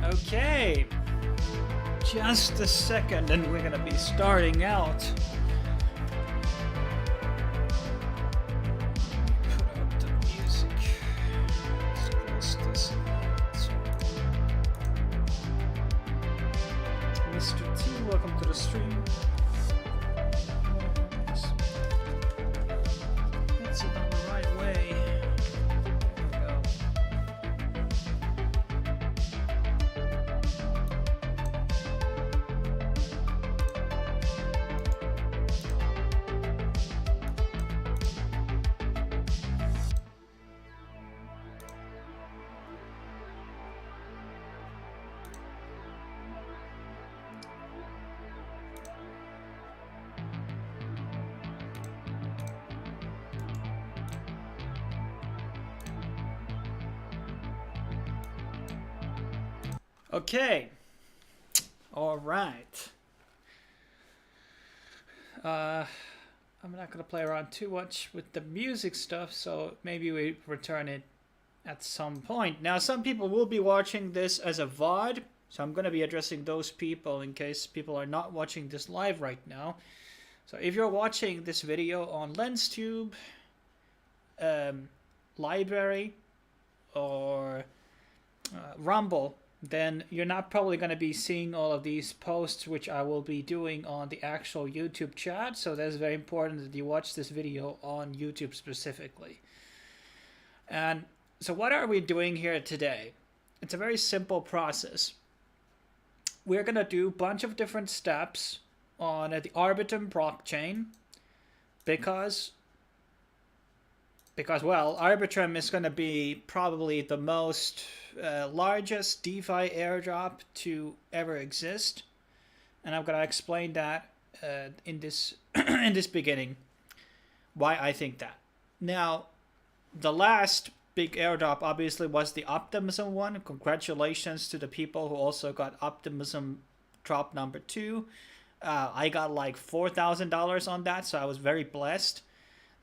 Okay, just a second and we're gonna be starting out. Put up the music. Let's close this out. Mr. T, welcome to the stream. That's it on the right way. Okay, all right. I'm not gonna play around too much with the music stuff, so maybe we return it at some point. Now, some people will be watching this as a VOD, so I'm gonna be addressing those people in case people are not watching this live right now. So if you're watching this video on LensTube, Library, or Rumble, then you're not probably going to be seeing all of these posts, which I will be doing on the actual YouTube chat. So that's very important that you watch this video on YouTube specifically. And so what are we doing here today? It's a very simple process. We're going to do a bunch of different steps on the Arbitrum blockchain because well, Arbitrum is going to be probably the most largest DeFi airdrop to ever exist, and I'm going to explain that in this in this beginning why I think that. Now, the last big airdrop obviously was the Optimism one. Congratulations to the people who also got Optimism drop number 2. I got like $4,000 on that, so I was very blessed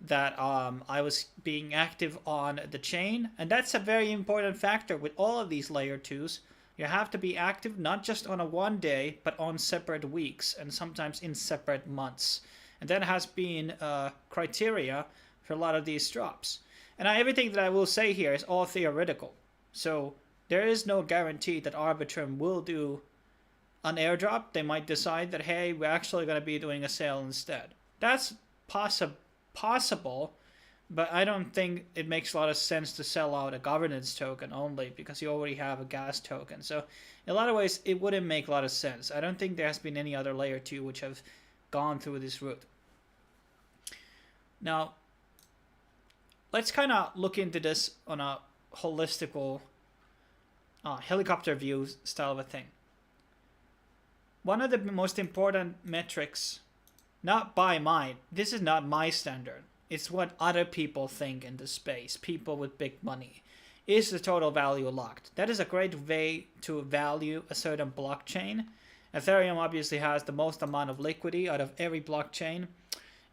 that I was being active on the chain. And that's a very important factor with all of these layer 2s. You have to be active not just on a one day, but on separate weeks and sometimes in separate months. And that has been criteria for a lot of these drops. And everything that I will say here is all theoretical. So there is no guarantee that Arbitrum will do an airdrop. They might decide that, hey, we're actually going to be doing a sale instead. That's possible, but I don't think it makes a lot of sense to sell out a governance token only because you already have a gas token. So in a lot of ways, it wouldn't make a lot of sense. I don't think there has been any other layer 2 which have gone through this route. Now, let's kind of look into this on a holistical helicopter view style of a thing. One of the most important metrics, not by mine, this is not my standard, it's what other people think in the space, people with big money, is the total value locked. That is a great way to value a certain blockchain. Ethereum obviously has the most amount of liquidity out of every blockchain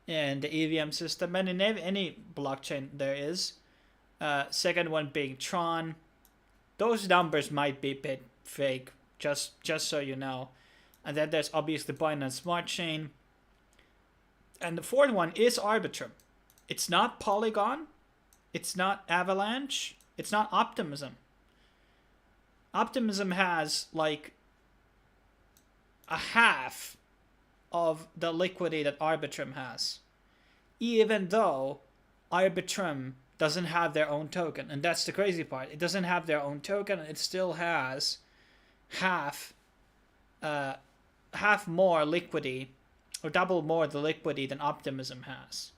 in the EVM system, and in any blockchain there is. Second one being Tron. Those numbers might be a bit fake, just so you know. And then there's obviously Binance Smart Chain. And the fourth one is Arbitrum. It's not Polygon. It's not Avalanche. It's not Optimism. Optimism has like a half of the liquidity that Arbitrum has. Even though Arbitrum doesn't have their own token. And that's the crazy part. It doesn't have their own token. It still has half more liquidity, or double more the liquidity than Optimism has.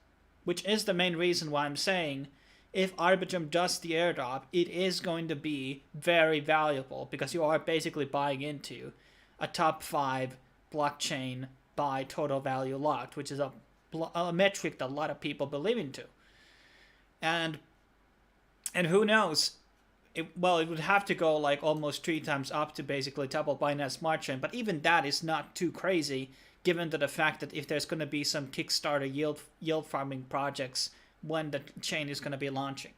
Which is the main reason why I'm saying if Arbitrum does the airdrop, it is going to be very valuable because you are basically buying into a top 5 blockchain by total value locked, which is a metric that a lot of people believe into. And who knows, it would have to go like almost 3 times up to basically double Binance Smart Chain, but even that is not too crazy given to the fact that if there's going to be some Kickstarter yield farming projects when the chain is going to be launching.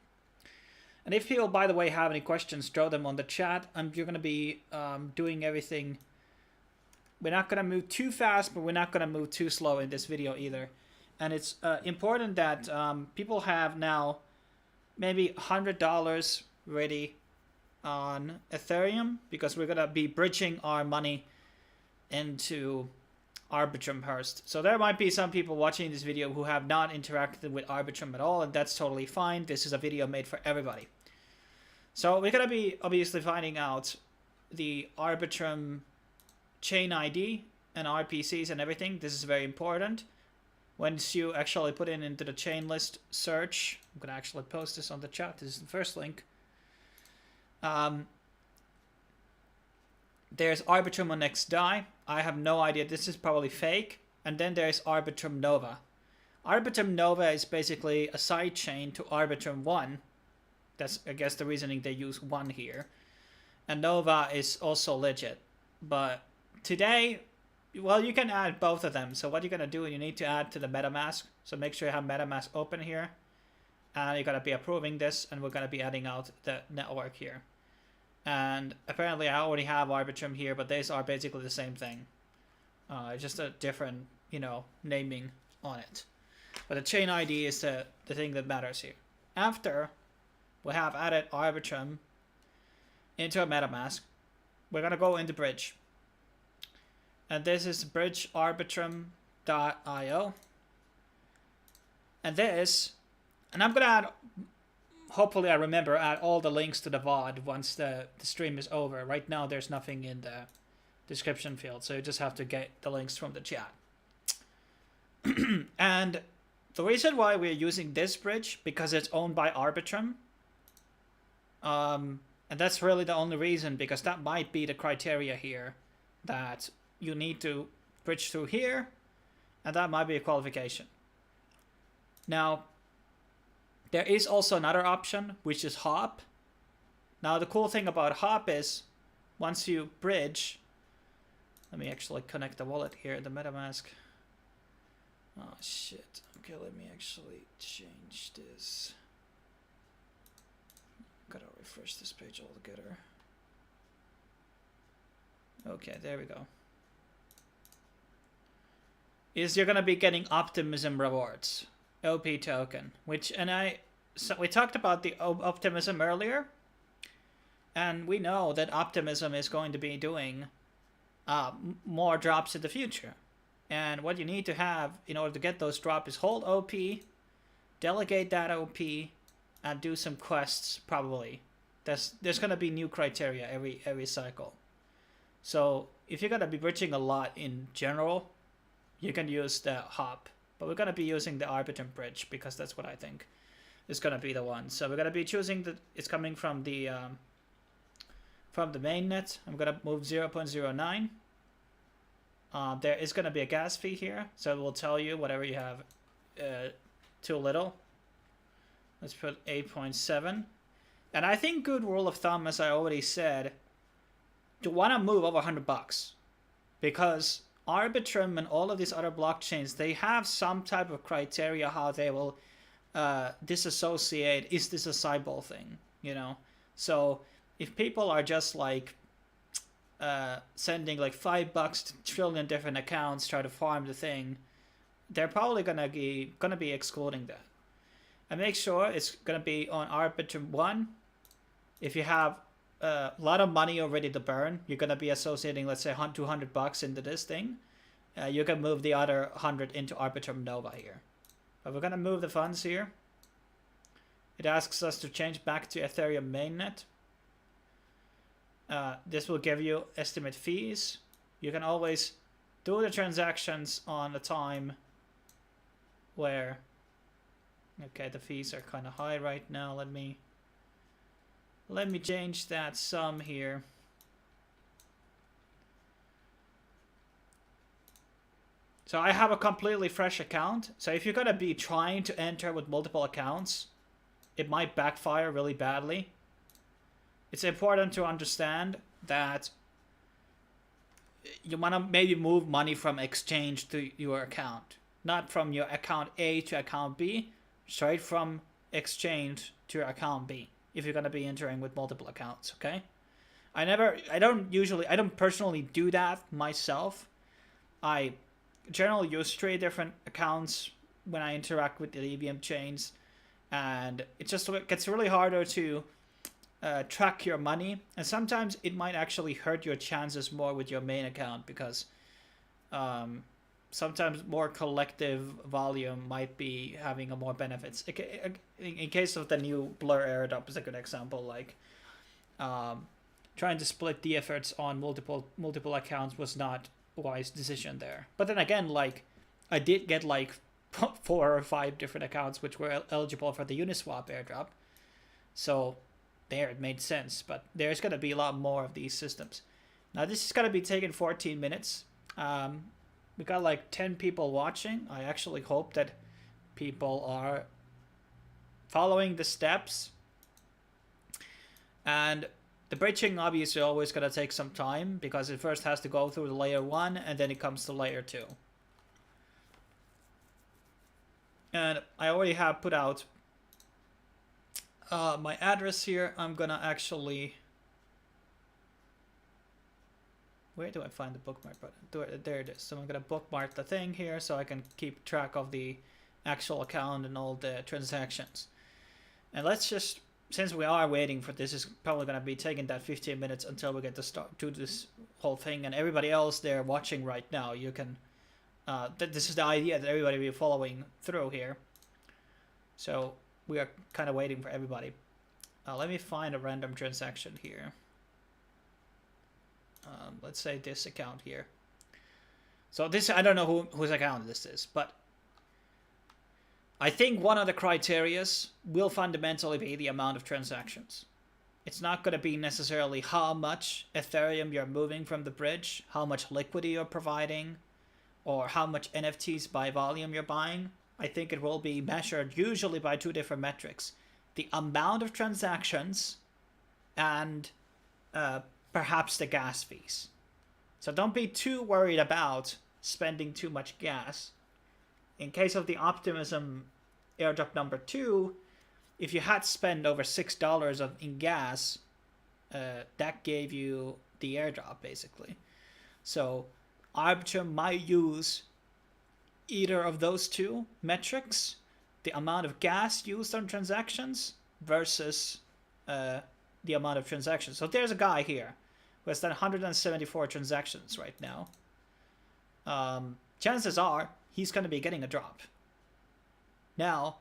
And if people, by the way, have any questions, throw them on the chat. You're going to be doing everything. We're not going to move too fast, but we're not going to move too slow in this video either. And it's important that people have now maybe $100 ready on Ethereum, because we're going to be bridging our money into Arbitrum first. So there might be some people watching this video who have not interacted with Arbitrum at all, and that's totally fine. This is a video made for everybody. So we're going to be obviously finding out the Arbitrum chain ID and RPCs and everything. This is very important. Once you actually put it into the chain list search, I'm going to actually post this on the chat. This is the first link. There's Arbitrum on XDAI. I have no idea. This is probably fake. And then there's Arbitrum Nova. Arbitrum Nova is basically a side chain to Arbitrum 1. That's, I guess, the reasoning they use 1 here. And Nova is also legit. But today, well, you can add both of them. So what you're going to do, you need to add to the MetaMask. So make sure you have MetaMask open here. And you're going to be approving this. And we're going to be adding out the network here. And apparently I already have Arbitrum here, but these are basically the same thing. Just a different, naming on it. But the chain ID is the thing that matters here. After we have added Arbitrum into a MetaMask, we're going to go into Bridge. And this is bridge arbitrum.io. And I'm going to add, hopefully I remember, add all the links to the VOD once the stream is over. Right now there's nothing in the description field, so you just have to get the links from the chat. And the reason why we're using this bridge, because it's owned by Arbitrum. And that's really the only reason, because that might be the criteria here, that you need to bridge through here, and that might be a qualification. Now, there is also another option, which is Hop. Now, the cool thing about Hop is, once you bridge, let me actually connect the wallet here, the MetaMask. Oh, shit. Okay, let me actually change this. Gotta refresh this page altogether. Okay, there we go. Is you're gonna be getting Optimism rewards. OP token, so we talked about the Optimism earlier, and we know that Optimism is going to be doing more drops in the future. And what you need to have in order to get those drops is hold OP, delegate that OP, and do some quests probably. There's gonna be new criteria every cycle. So if you're gonna be bridging a lot in general, you can use the Hop. But we're going to be using the Arbitrum bridge, because that's what I think is going to be the one. So we're going to be choosing it's coming from the mainnet. I'm going to move 0.09. There is going to be a gas fee here, so it will tell you whatever you have too little. Let's put 8.7. And I think good rule of thumb, as I already said, you want to move over $100, because Arbitrum and all of these other blockchains, they have some type of criteria how they will disassociate, is this a sideball thing, So if people are just like sending like $5 to trillion different accounts, try to farm the thing, they're probably gonna be excluding that. And make sure it's gonna be on Arbitrum 1. If you have a lot of money already to burn, you're going to be associating, let's say, $200 into this thing. You can move the other 100 into Arbitrum Nova here. But we're going to move the funds here. It asks us to change back to Ethereum mainnet. This will give you estimate fees. You can always do the transactions on a time where, okay, the fees are kind of high right now. Let me change that sum here. So I have a completely fresh account. So if you're going to be trying to enter with multiple accounts, it might backfire really badly. It's important to understand that you want to maybe move money from exchange to your account. Not from your account A to account B, straight from exchange to your account B. if you're going to be entering with multiple accounts, okay? I don't personally do that myself. I generally use 3 different accounts when I interact with the EVM chains, and it just gets really harder to track your money, and sometimes it might actually hurt your chances more with your main account, because sometimes more collective volume might be having a more benefits. In case of the new Blur airdrop is a good example, like trying to split the efforts on multiple accounts was not a wise decision there. But then again, like I did get like 4 or 5 different accounts which were eligible for the Uniswap airdrop, so there it made sense. But there's going to be a lot more of these systems. Now this is going to be taking 14 minutes. We got like 10 people watching. I actually hope that people are following the steps. And the bridging obviously always going to take some time, because it first has to go through the layer 1 and then it comes to layer 2. And I already have put out my address here. I'm gonna actually... Where do I find the bookmark button? There it is. So I'm gonna bookmark the thing here so I can keep track of the actual account and all the transactions. And let's just, since we are waiting for this, is probably gonna be taking that 15 minutes until we get to start do this whole thing. And everybody else there watching right now, you can this is the idea, that everybody will be following through here. So we are kind of waiting for everybody. Let me find a random transaction here. Let's say this account here. So this, I don't know whose account this is, but I think one of the criterias will fundamentally be the amount of transactions. It's not going to be necessarily how much Ethereum you're moving from the bridge, how much liquidity you're providing, or how much NFTs by volume you're buying. I think it will be measured usually by 2 different metrics: the amount of transactions and perhaps the gas fees. So don't be too worried about spending too much gas. In case of the Optimism airdrop number 2, if you had spent over $6 in gas, that gave you the airdrop basically. So Arbitrum might use either of those 2 metrics, the amount of gas used on transactions versus the amount of transactions. So there's a guy here who has done 174 transactions right now. Chances are he's going to be getting a drop. Now,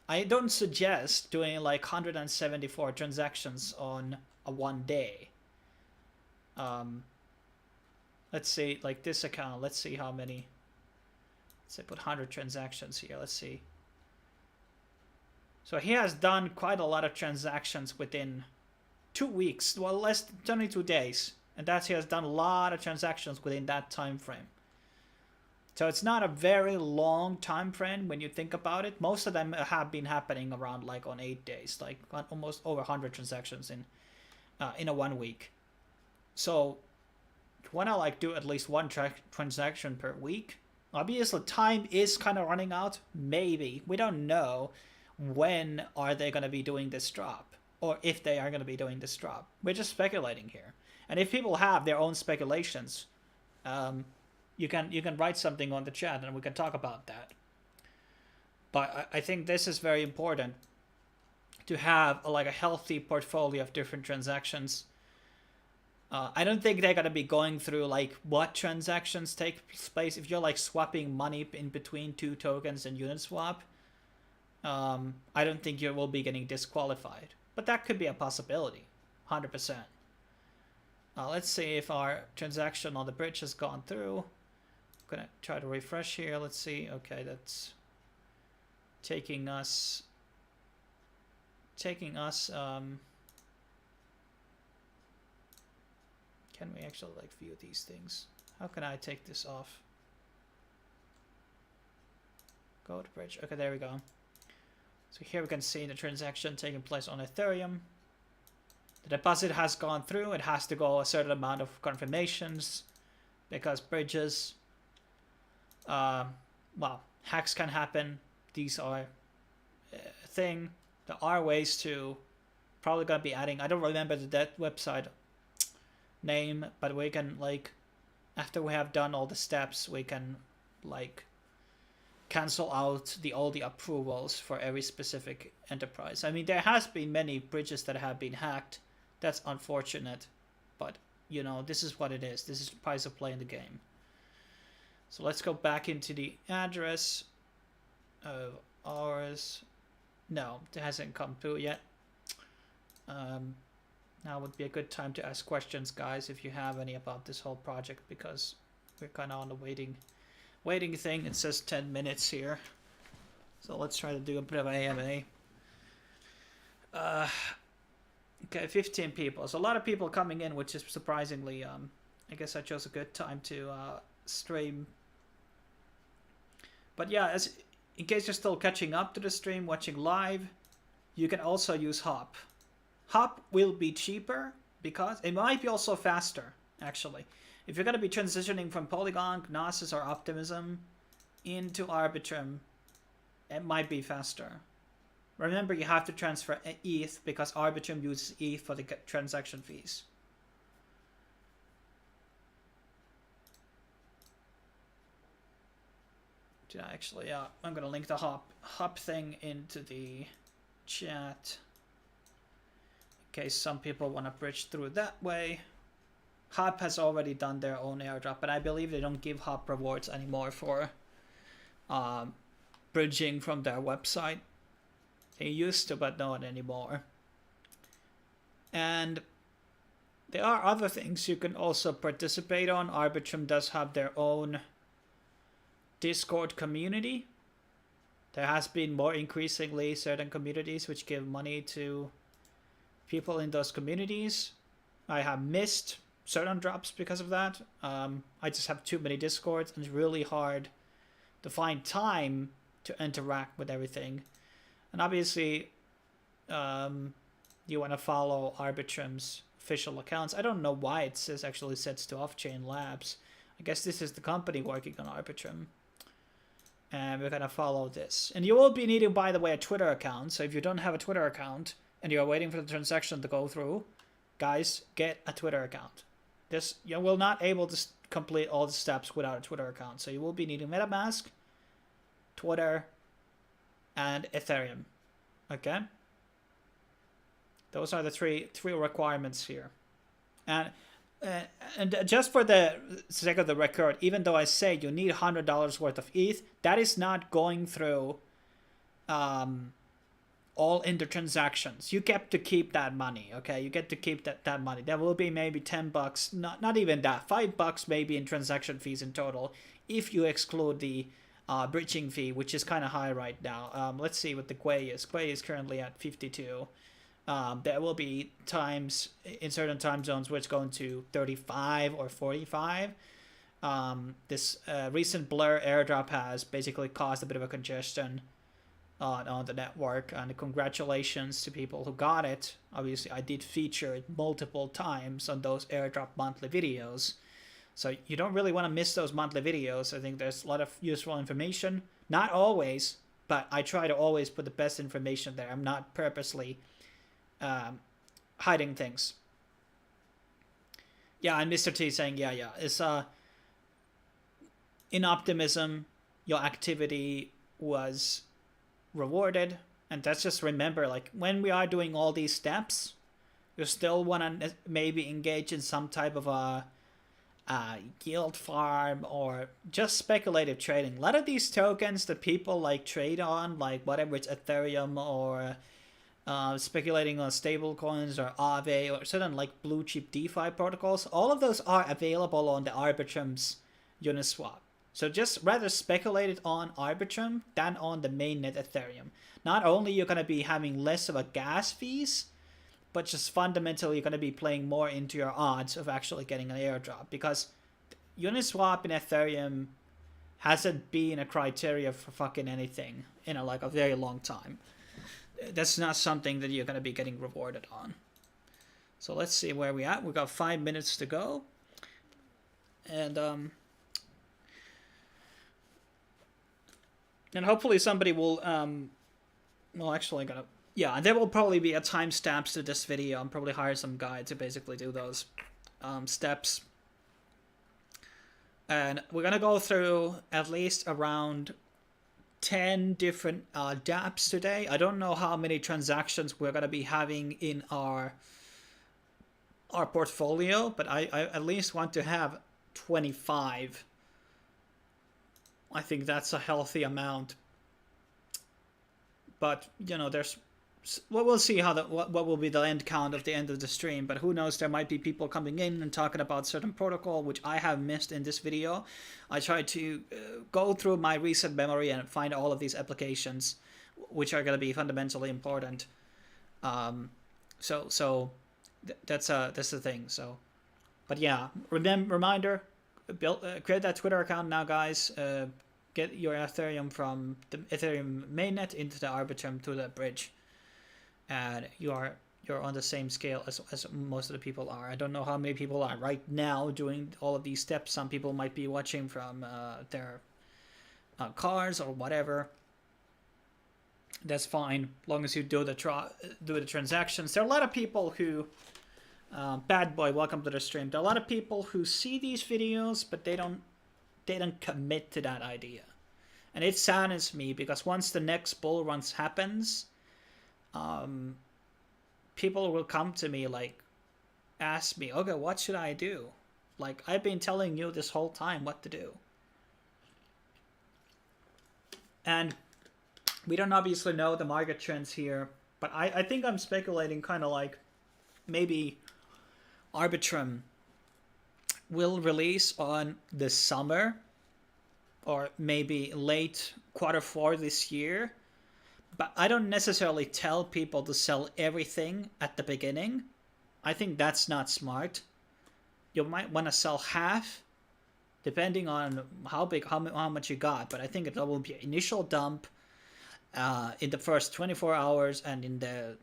I don't suggest doing like 174 transactions on a 1 day. Let's see, like this account, let's see how many. Let's say put 100 transactions here. Let's see. So he has done quite a lot of transactions within 2 weeks, well, less than 22 days, and that he has done a lot of transactions within that time frame. So it's not a very long time frame when you think about it. Most of them have been happening around like on 8 days, like almost over 100 transactions in a 1 week. So you want to like do at least 1 transaction per week. Obviously, time is kind of running out. Maybe. We don't know when are they going to be doing this drop, or if they are going to be doing this drop. We're just speculating here. And if people have their own speculations, you can write something on the chat and we can talk about that. But I think this is very important to have like a healthy portfolio of different transactions. I don't think they're going to be going through like what transactions take place. If you're like swapping money in between 2 tokens in Uniswap, I don't think you will be getting disqualified. But that could be a possibility, 100%. Let's see if our transaction on the bridge has gone through. I'm going to try to refresh here. Let's see. Okay, that's taking us... Can we actually like view these things? How can I take this off? Go to bridge. Okay, there we go. So here we can see the transaction taking place on Ethereum. The deposit has gone through. It has to go a certain amount of confirmations because bridges, well, hacks can happen. These are a thing. There are ways to probably gonna be adding, I don't remember that website name, but we can, like, after we have done all the steps, we can, like, cancel out all the approvals for every specific enterprise. I mean, there has been many bridges that have been hacked. That's unfortunate, but you know, this is what it is. This is the price of playing the game. So let's go back into the address of ours. No, it hasn't come through yet. Now would be a good time to ask questions, guys, if you have any about this whole project, because we're kind of on the waiting thing. It says 10 minutes here, so let's try to do a bit of AMA. Okay, 15 people. So a lot of people coming in, which is surprisingly, I guess I chose a good time to stream. But yeah, in case you're still catching up to the stream, watching live, you can also use Hop. Hop will be cheaper because it might be also faster, actually. If you're going to be transitioning from Polygon, Gnosis, or Optimism into Arbitrum, it might be faster. Remember, you have to transfer ETH because Arbitrum uses ETH for the transaction fees. Yeah, actually, yeah, I'm going to link the Hop thing into the chat in case some people want to bridge through that way. Hop has already done their own airdrop, but I believe they don't give Hop rewards anymore for bridging from their website. They used to, but not anymore. And there are other things you can also participate on. Arbitrum does have their own Discord community. There has been more increasingly certain communities which give money to people in those communities. I have missed certain drops because of that. I just have too many Discords, and it's really hard to find time to interact with everything. And obviously, you want to follow Arbitrum's official accounts. I don't know why it says actually sets to Off-Chain Labs. I guess this is the company working on Arbitrum. And we're going to follow this. And you will be needing, by the way, a Twitter account. So if you don't have a Twitter account and you're waiting for the transaction to go through, guys, get a Twitter account. This, you will not able to complete all the steps without a Twitter account. So you will be needing MetaMask, Twitter, and Ethereum. Okay? Those are the three requirements here. And just for the sake of the record, even though I say you need $100 worth of ETH, that is not going through all in the transactions. You get to keep that money, okay? You get to keep that money. There will be maybe $10, not even that, $5 maybe in transaction fees in total, if you exclude the bridging fee, which is kind of high right now. Let's see what the Quay is. Quay is currently at 52. There will be times in certain time zones where it's going to 35 or 45. This recent Blur airdrop has basically caused a bit of a congestion on the network, and congratulations to people who got it. Obviously, I did feature it multiple times on those airdrop monthly videos. So you don't really want to miss those monthly videos. I think there's a lot of useful information. Not always, but I try to always put the best information there. I'm not purposely hiding things. Yeah, and Mr. T saying, yeah. It's in Optimism, your activity was rewarded. And that's just remember, like, when we are doing all these steps, you still want to maybe engage in some type of a yield farm or just speculative trading. A lot of these tokens that people like trade on, like whatever it's Ethereum or speculating on stable coins or Aave or certain like blue chip DeFi protocols, all of those are available on the Arbitrum's Uniswap. So just rather speculate it on Arbitrum than on the mainnet Ethereum. Not only you're going to be having less of a gas fees, but just fundamentally you're going to be playing more into your odds of actually getting an airdrop, because Uniswap and Ethereum hasn't been a criteria for fucking anything in like a very long time. That's not something that you're going to be getting rewarded on. So let's see where we're at. We've got 5 minutes to go. And hopefully somebody will, well, actually, I'm going to Yeah, and there will probably be a timestamps to this video. I'll probably hire some guy to basically do those steps. And we're going to go through at least around 10 different dApps today. I don't know how many transactions we're going to be having in our portfolio, but I at least want to have 25. I think that's a healthy amount. But, you know, well, we'll see how what will be the end count of the end of the stream, but who knows, there might be people coming in and talking about certain protocol, which I have missed in this video. I tried to go through my recent memory and find all of these applications, which are going to be fundamentally important. So that's the thing. So, but yeah, reminder, create that Twitter account now, guys. Get your Ethereum from the Ethereum mainnet into the Arbitrum to the bridge. And you're on the same scale as most of the people are. I don't know how many people are right now doing all of these steps. Some people might be watching from their cars or whatever. That's fine, long as you do the transactions. There are a lot of people who, Bad Boy, welcome to the stream. There are a lot of people who see these videos, but they don't commit to that idea, and it saddens me because once the next bull run happens, people will come to me, like, ask me, okay, what should I do? Like, I've been telling you this whole time what to do. And we don't obviously know the market trends here, but I think I'm speculating kind of like maybe Arbitrum will release on the summer or maybe late Q4 this year. But I don't necessarily tell people to sell everything at the beginning. I think that's not smart. You might want to sell half, depending on how much you got. But I think it will be an initial dump in the first 24 hours and in the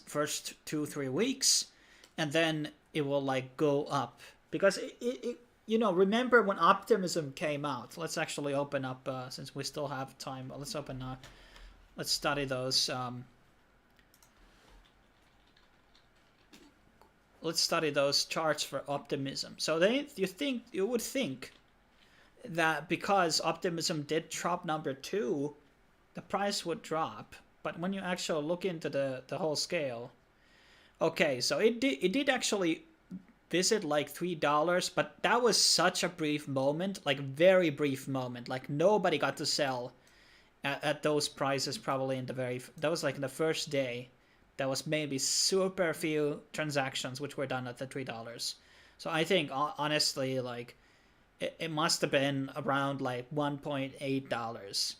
first 2-3 weeks, and then it will like go up because it you know, remember when Optimism came out? Let's actually open up since we still have time. Let's open up. Let's study those. Let's study those charts for Optimism. So you would think that because Optimism did drop number 2, the price would drop. But when you actually look into the whole scale, okay, so it did actually visit like $3, but that was such a brief moment, like very brief moment. Like nobody got to sell at those prices probably that was like in the first day. That was maybe super few transactions which were done at the $3. So I think honestly, like it must have been around like $1.8.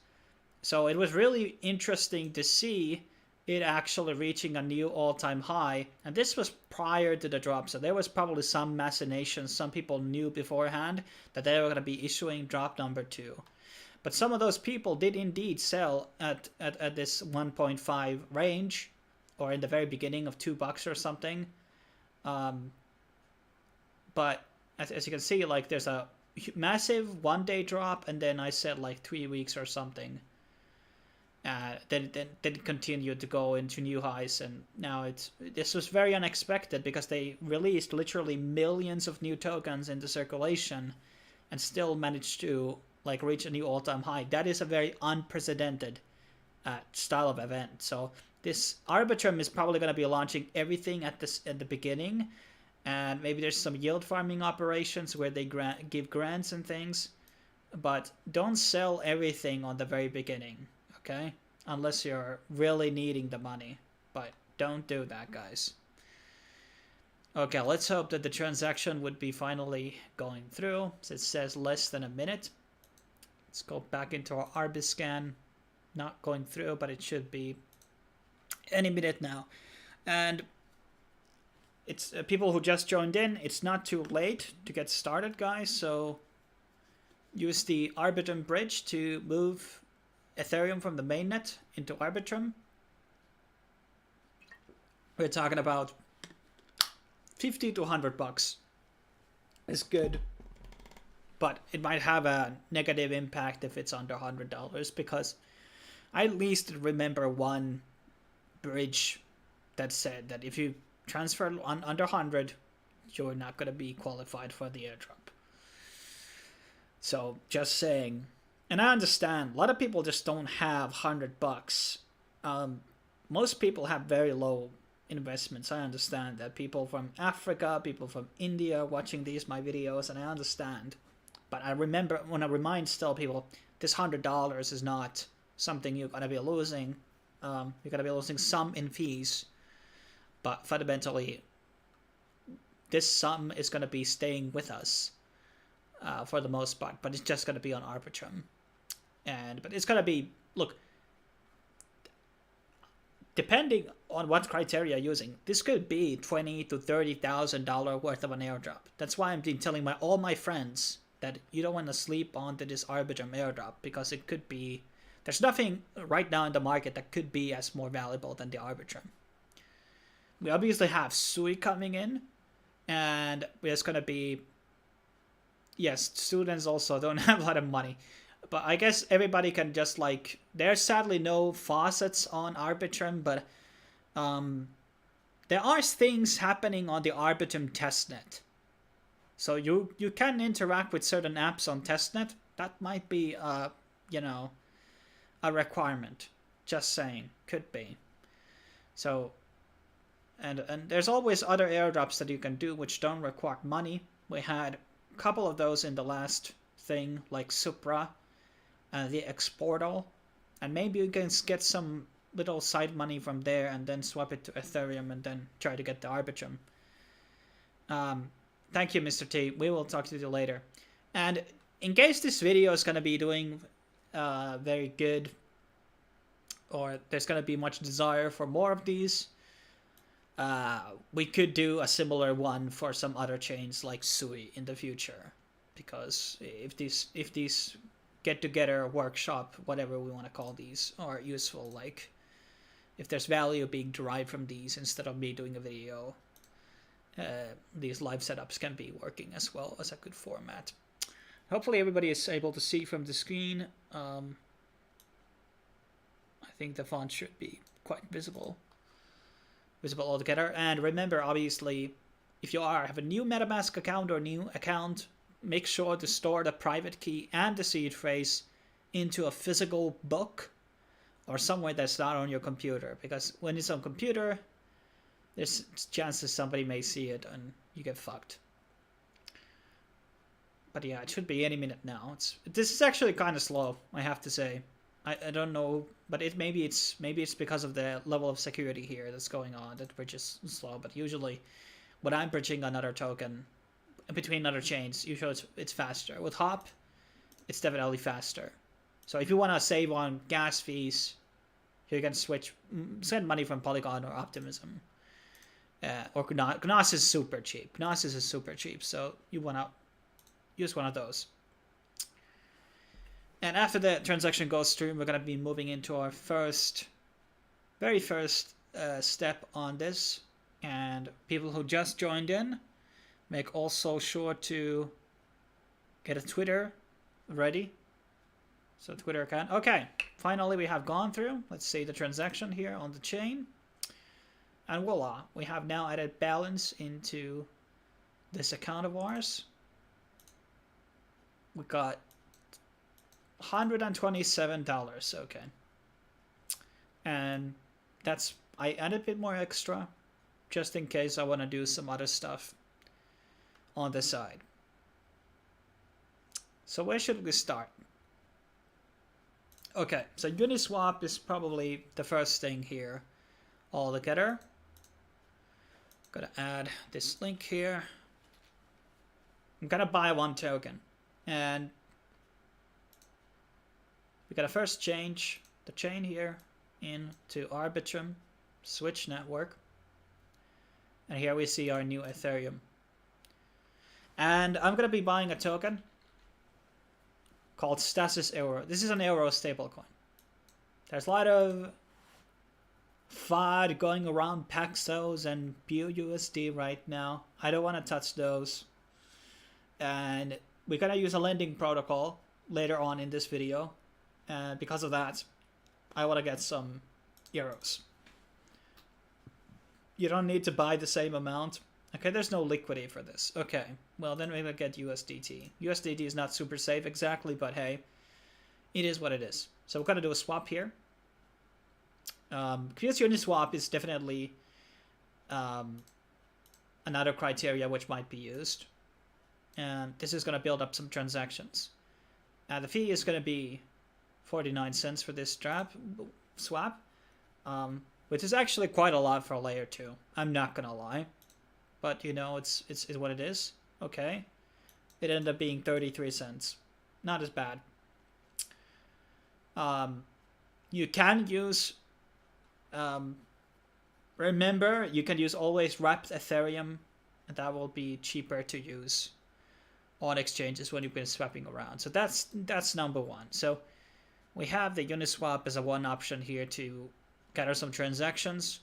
So it was really interesting to see it actually reaching a new all-time high, and this was prior to the drop, so there was probably some machinations. Some people knew beforehand that they were going to be issuing drop number 2. But some of those people did indeed sell at this 1.5 range, or in the very beginning of $2 or something. But as you can see, like there's a massive one-day drop, and then I said like 3 weeks or something. Then it continued to go into new highs, and now this was very unexpected because they released literally millions of new tokens into circulation, and still managed to like reach a new all-time high. That is a very unprecedented style of event. So this Arbitrum is probably going to be launching everything at the beginning, and maybe there's some yield farming operations where they give grants and things, but don't sell everything on the very beginning. Okay, unless you're really needing the money, but don't do that, guys. Okay, let's hope that the transaction would be finally going through. So it says less than a minute. Let's go back into our Arbiscan. Not going through, but it should be any minute now. And it's people who just joined in. It's not too late to get started, guys. So use the Arbitrum bridge to move Ethereum from the mainnet into Arbitrum. We're talking about $50 to $100. It's good, but it might have a negative impact if it's under $100, because I at least remember one bridge that said that if you transfer under 100, you're not going to be qualified for the airdrop. So just saying. And I understand a lot of people just don't have $100. Most people have very low investments. I understand that. People from Africa, people from India watching my videos, and I understand. But I remind still people, this $100 is not something you're gonna be losing. You're gonna be losing some in fees, but fundamentally, this sum is gonna be staying with us for the most part. But it's just gonna be on Arbitrum, but it's gonna be, look, depending on what criteria you're using, this could be $20,000 to $30,000 worth of an airdrop. That's why I'm telling all my friends that you don't want to sleep onto this Arbitrum airdrop, because it could be, there's nothing right now in the market that could be as more valuable than the Arbitrum. We obviously have Sui coming in, and there's going to be, yes, students also don't have a lot of money. But I guess everybody can just like, there's sadly no faucets on Arbitrum, but there are things happening on the Arbitrum testnet. So you can interact with certain apps on testnet. That might be, a requirement. Just saying, could be. So, and there's always other airdrops that you can do which don't require money. We had a couple of those in the last thing, like Supra. The Exportal, and maybe you can get some little side money from there and then swap it to Ethereum and then try to get the Arbitrum. Thank you, Mr. T. We will talk to you later. And in case this video is going to be doing very good, or there's going to be much desire for more of these, we could do a similar one for some other chains like Sui in the future, because if these get together, workshop, whatever we want to call these, are useful, like if there's value being derived from these instead of me doing a video, these live setups can be working as well as a good format. Hopefully everybody is able to see from the screen. I think the font should be quite visible altogether. And remember, obviously, if you have a new MetaMask account or new account, make sure to store the private key and the seed phrase into a physical book or somewhere that's not on your computer, because when it's on computer, there's chances somebody may see it and you get fucked. But yeah, it should be any minute now. This is actually kind of slow, I have to say. I don't know, but maybe it's because of the level of security here that's going on that we're just slow. But usually, when I'm bridging another token between other chains, usually it's faster. With Hop, it's definitely faster. So if you want to save on gas fees, you can send money from Polygon or Optimism. Or Gnosis is super cheap. Gnosis is super cheap, so you want to use one of those. And after the transaction goes through, we're going to be moving into our very first step on this. And people who just joined in, make also sure to get a Twitter ready. So Twitter account. Okay, finally we have gone through. Let's see the transaction here on the chain. And voila, we have now added balance into this account of ours. We got $127, okay. And I added a bit more extra just in case I want to do some other stuff on the side. So where should we start? Okay, so Uniswap is probably the first thing here altogether. Gotta add this link here. I'm gonna buy one token, and we gotta first change the chain here into Arbitrum Switch network. And here we see our new Ethereum. And I'm going to be buying a token called Stasis Euro. This is an Euro stablecoin. There's a lot of FOD going around Paxos and BUSD right now. I don't want to touch those. And we're going to use a lending protocol later on in this video. And because of that, I want to get some euros. You don't need to buy the same amount. Okay, there's no liquidity for this. Okay, well then we're gonna get USDT. USDT is not super safe exactly, but hey, it is what it is. So we're gonna do a swap here. Because Uniswap is definitely another criteria which might be used. And this is gonna build up some transactions. The fee is gonna be 49 cents for this swap. Which is actually quite a lot for a layer 2. I'm not gonna lie. But you know, it's what it is. Okay. It ended up being 33 cents. Not as bad. You can use remember, you can use always wrapped Ethereum, and that will be cheaper to use on exchanges when you've been swapping around. So that's number one. So we have the Uniswap as a one option here to gather some transactions.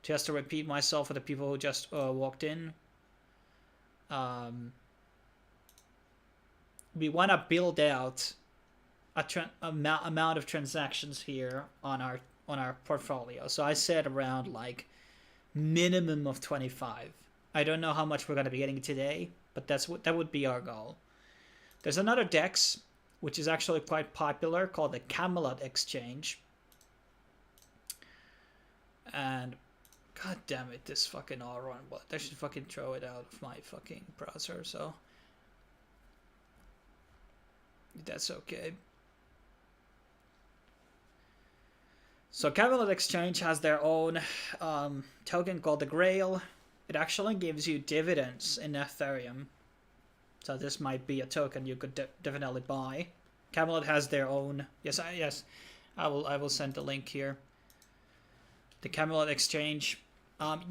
Just to repeat myself for the people who just walked in. We want to build out a amount of transactions here on our portfolio. So I said around like minimum of 25. I don't know how much we're going to be getting today, but that would be our goal. There's another DEX which is actually quite popular called the Camelot exchange. And god damn it, this fucking all-run bot. I should fucking throw it out of my fucking browser, so that's okay. So Camelot Exchange has their own token called the Grail. It actually gives you dividends in Ethereum. So this might be a token you could definitely buy. Camelot has their own. Yes, I will send the link here. The Camelot Exchange.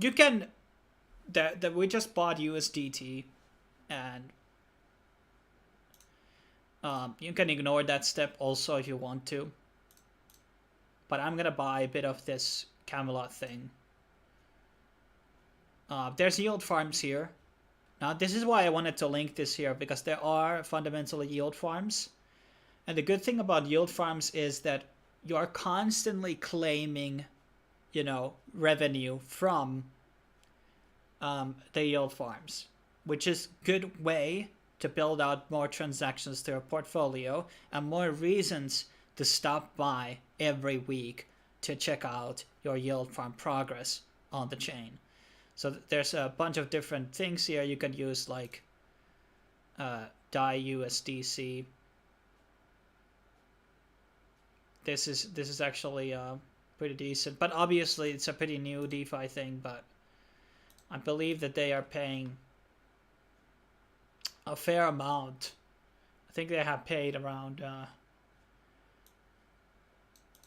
You can. We just bought USDT, and you can ignore that step also if you want to. But I'm gonna buy a bit of this Camelot thing. There's yield farms here. Now this is why I wanted to link this here, because there are fundamentally yield farms. And the good thing about yield farms is that you are constantly claiming, you know, revenue from the yield farms, which is a good way to build out more transactions to your portfolio and more reasons to stop by every week to check out your yield farm progress on the chain. So there's a bunch of different things here. You can use like DAI USDC. This is actually pretty decent, but obviously it's a pretty new DeFi thing. But I believe that they are paying a fair amount. I think they have paid around.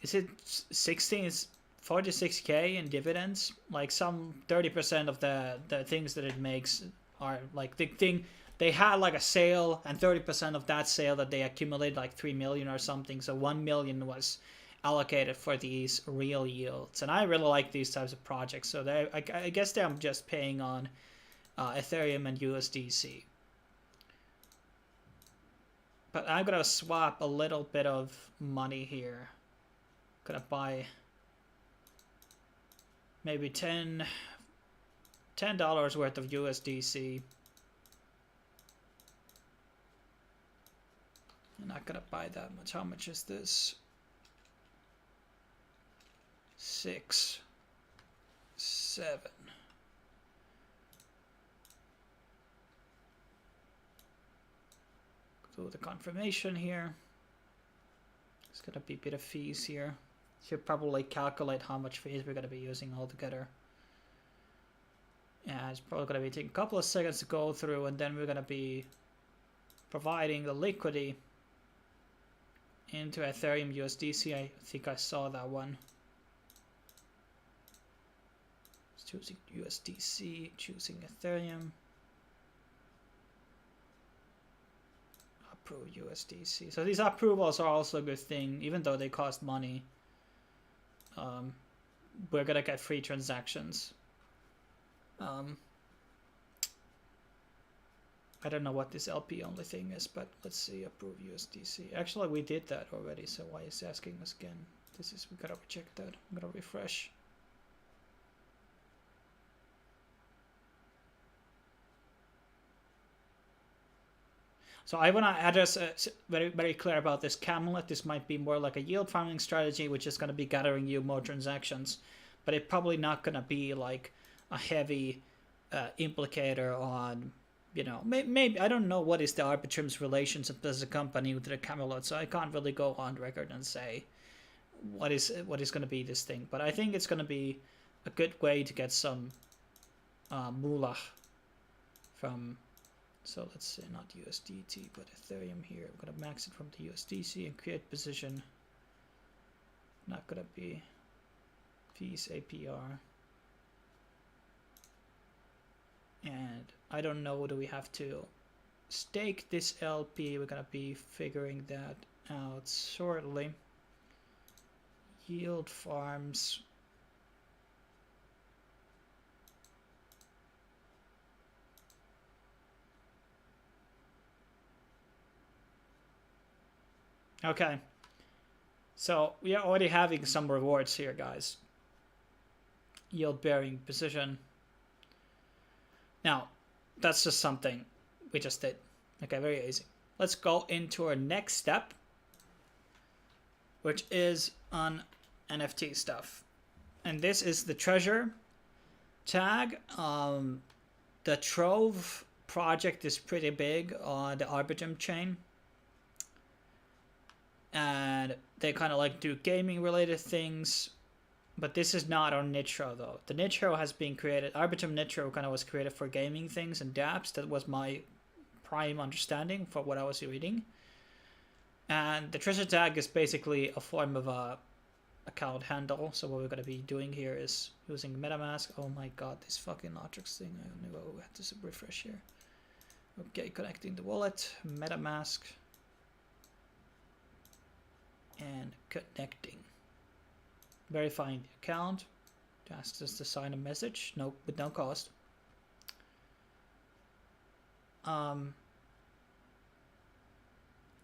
Is it 46K in dividends? Like some 30% of the things that it makes are like the thing. They had like a sale, and 30% of that sale that they accumulated like 3 million or something. So 1 million was allocated for these real yields, and I really like these types of projects. So I guess they're just paying on Ethereum and USDC. But I'm gonna swap a little bit of money here. Gonna buy maybe $10 worth of USDC. I'm not gonna buy that much. How much is this? 6, 7. Do the confirmation here. It's gonna be a bit of fees here. Should probably calculate how much fees we're gonna be using altogether. Yeah, it's probably gonna be taking a couple of seconds to go through, and then we're gonna be providing the liquidity into Ethereum USDC. I think I saw that one. It's choosing USDC, choosing Ethereum. Approve USDC. So these approvals are also a good thing, even though they cost money. We're gonna get free transactions. I don't know what this LP only thing is, but let's see. Approve USDC. Actually, we did that already, so why is it asking us again? We gotta check that. I'm gonna refresh. So I want to address very clear about this Camelot. This might be more like a yield farming strategy, which is going to be gathering you more transactions, but it's probably not going to be like a heavy implicator on, you know, maybe I don't know what is the Arbitrum's relationship as a company with the Camelot, so I can't really go on record and say what is going to be this thing. But I think it's going to be a good way to get some moolah from. So let's say not USDT, but Ethereum here. I'm gonna max it from the USDC and create position. Not gonna be fees APR. And I don't know, do we have to stake this LP? We're gonna be figuring that out shortly. Yield farms. Okay, so we are already having some rewards here, guys. Yield bearing position. Now, that's just something we just did. Okay, very easy. Let's go into our next step, which is on NFT stuff. And this is the treasure tag. The Trove project is pretty big on the Arbitrum chain. And they kind of like do gaming related things, but this is not on Nitro though. The Nitro has been created, Arbitrum Nitro kind of was created for gaming things and dApps. That was my prime understanding for what I was reading. And the treasure tag is basically a form of a account handle. So what we're going to be doing here is using MetaMask. Oh my god, this fucking Lotrix thing. I knew I had to refresh here. Okay, connecting the wallet, MetaMask. And connecting, verifying the account. It asks us to sign a message, with no cost.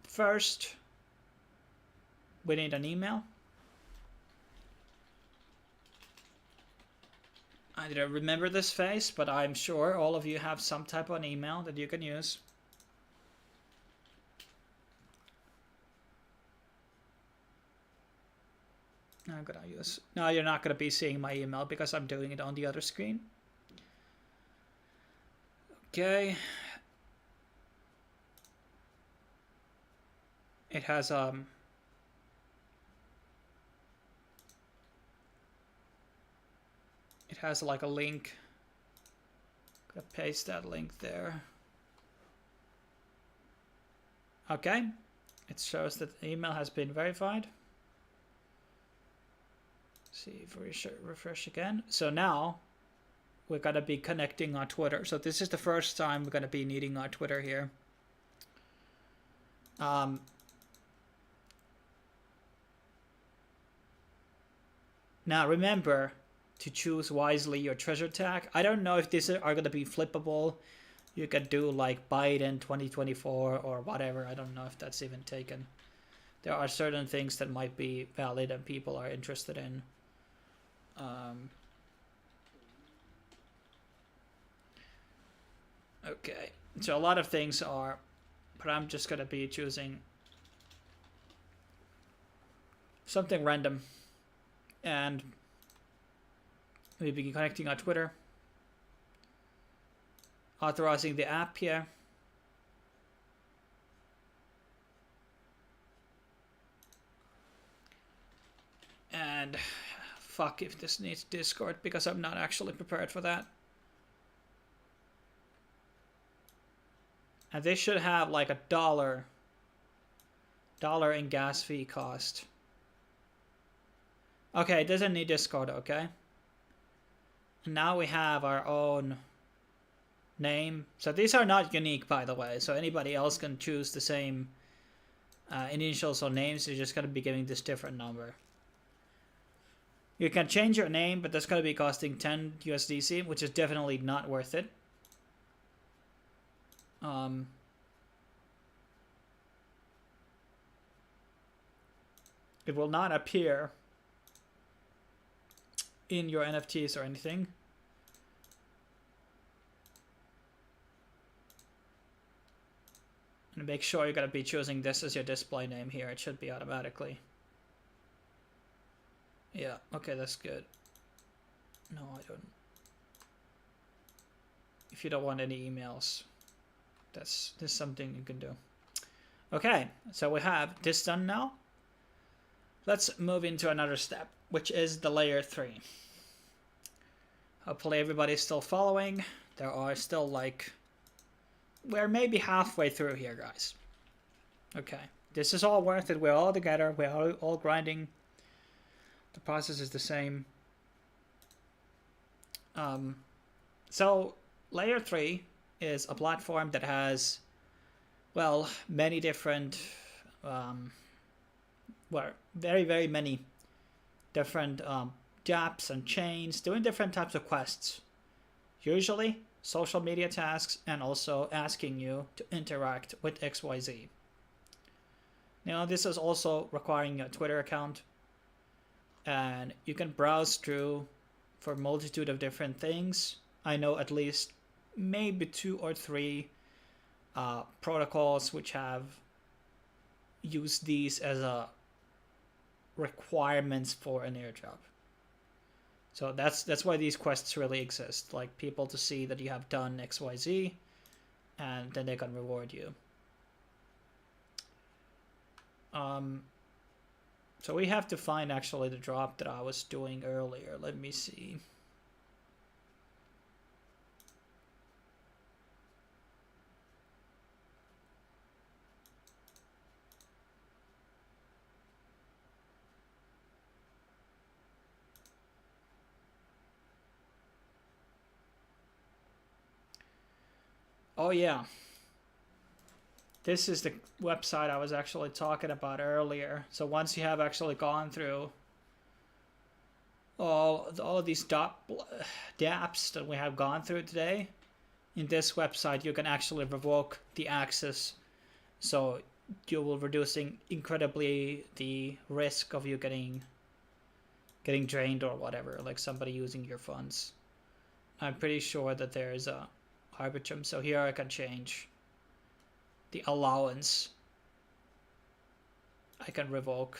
First, we need an email. I didn't remember this face, but I'm sure all of you have some type of an email that you can use. I'm gonna use. No, you're not gonna be seeing my email because I'm doing it on the other screen. Okay. It has it has like a link. I'm gonna paste that link there. Okay. It shows that the email has been verified. See if we refresh again. So now we're gonna be connecting on Twitter. So this is the first time we're gonna be needing our Twitter here. Now remember to choose wisely your treasure tag. I don't know if these are gonna be flippable. You could do like Biden 2024 or whatever. I don't know if that's even taken. There are certain things that might be valid and people are interested in. Okay, so a lot of things are, but I'm just gonna be choosing something random, and we'll be connecting our Twitter, authorizing the app here. And fuck if this needs Discord because I'm not actually prepared for that. And this should have like $1 in gas fee cost. Okay, it doesn't need Discord, okay? And now we have our own name. So these are not unique, by the way. So anybody else can choose the same initials or names. You're just going to be giving this different number. You can change your name, but that's going to be costing 10 USDC, which is definitely not worth it. It will not appear in your NFTs or anything. And make sure you're going to be choosing this as your display name here. It should be automatically. Yeah, okay, that's good. No, I don't. If you don't want any emails, that's something you can do. Okay, so we have this done now. Let's move into another step, which is the layer 3. Hopefully everybody's still following. There are still like, we're maybe halfway through here, guys. Okay, this is all worth it. We're all together. We're all grinding. The process is the same. So layer 3 is a platform that has, well, many different, very many different dApps and chains doing different types of quests. Usually social media tasks and also asking you to interact with XYZ. Now this is also requiring a Twitter account, and you can browse through for a multitude of different things. I know at least maybe 2 or 3 protocols which have used these as a requirements for an airdrop. So that's why these quests really exist, like people to see that you have done XYZ, and then they can reward you. So we have to find actually the drop that I was doing earlier. Let me see. Oh yeah. This is the website I was actually talking about earlier. So once you have actually gone through all of these dApps that we have gone through today, in this website you can actually revoke the access. So you will reducing incredibly the risk of you getting drained or whatever, like somebody using your funds. I'm pretty sure that there is a Arbitrum. So here I can change the allowance. I can revoke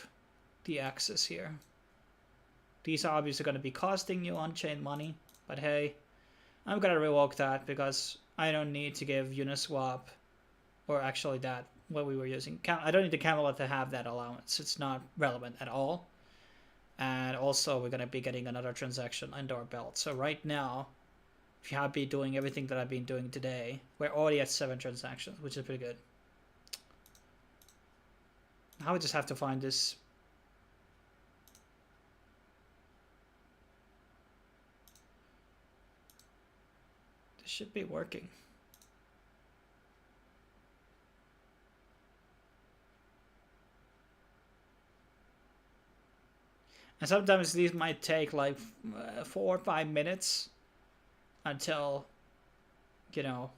the access here. These are obviously going to be costing you on-chain money, but hey, I'm going to revoke that because I don't need to give Uniswap, or actually that, what we were using. I don't need the Camelot to have that allowance. It's not relevant at all. And also we're going to be getting another transaction under our belt. So right now, if you have been doing everything that I've been doing today, we're already at 7 transactions, which is pretty good. Now we just have to find this. This should be working. And sometimes these might take like 4 or 5 minutes until, you know,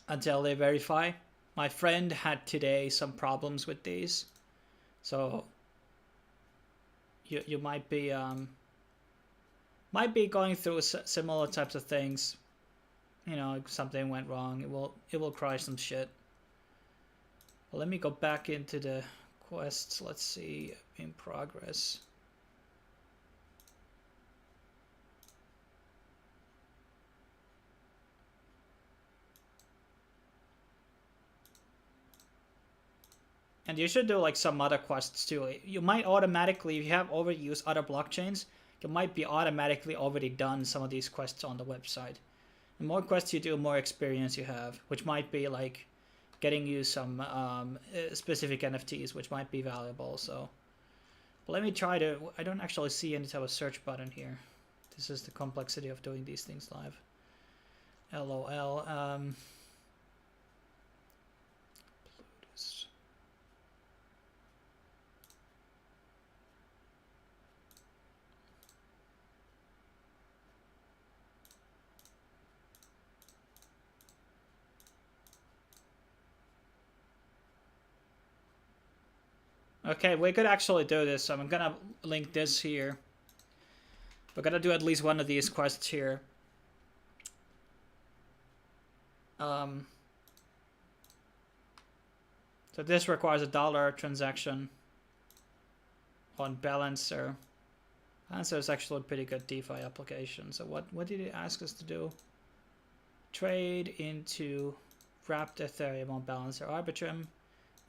until they verify. My friend had today some problems with these, so you might be going through similar types of things. You know, if something went wrong, it will crash some shit. Well, let me go back into the quests. Let's see, in progress. And you should do like some other quests too. You might automatically, if you have overused other blockchains, you might be automatically already done some of these quests on the website. The more quests you do, more experience you have, which might be like getting you some specific NFTs, which might be valuable. So let me try to, I don't actually see any type of search button here. This is the complexity of doing these things live. LOL. Okay, we could actually do this. So I'm gonna link this here. We're gonna do at least one of these quests here. So this requires a $1 transaction on Balancer. Balancer is actually a pretty good DeFi application. So what did it ask us to do? Trade into wrapped Ethereum on Balancer Arbitrum,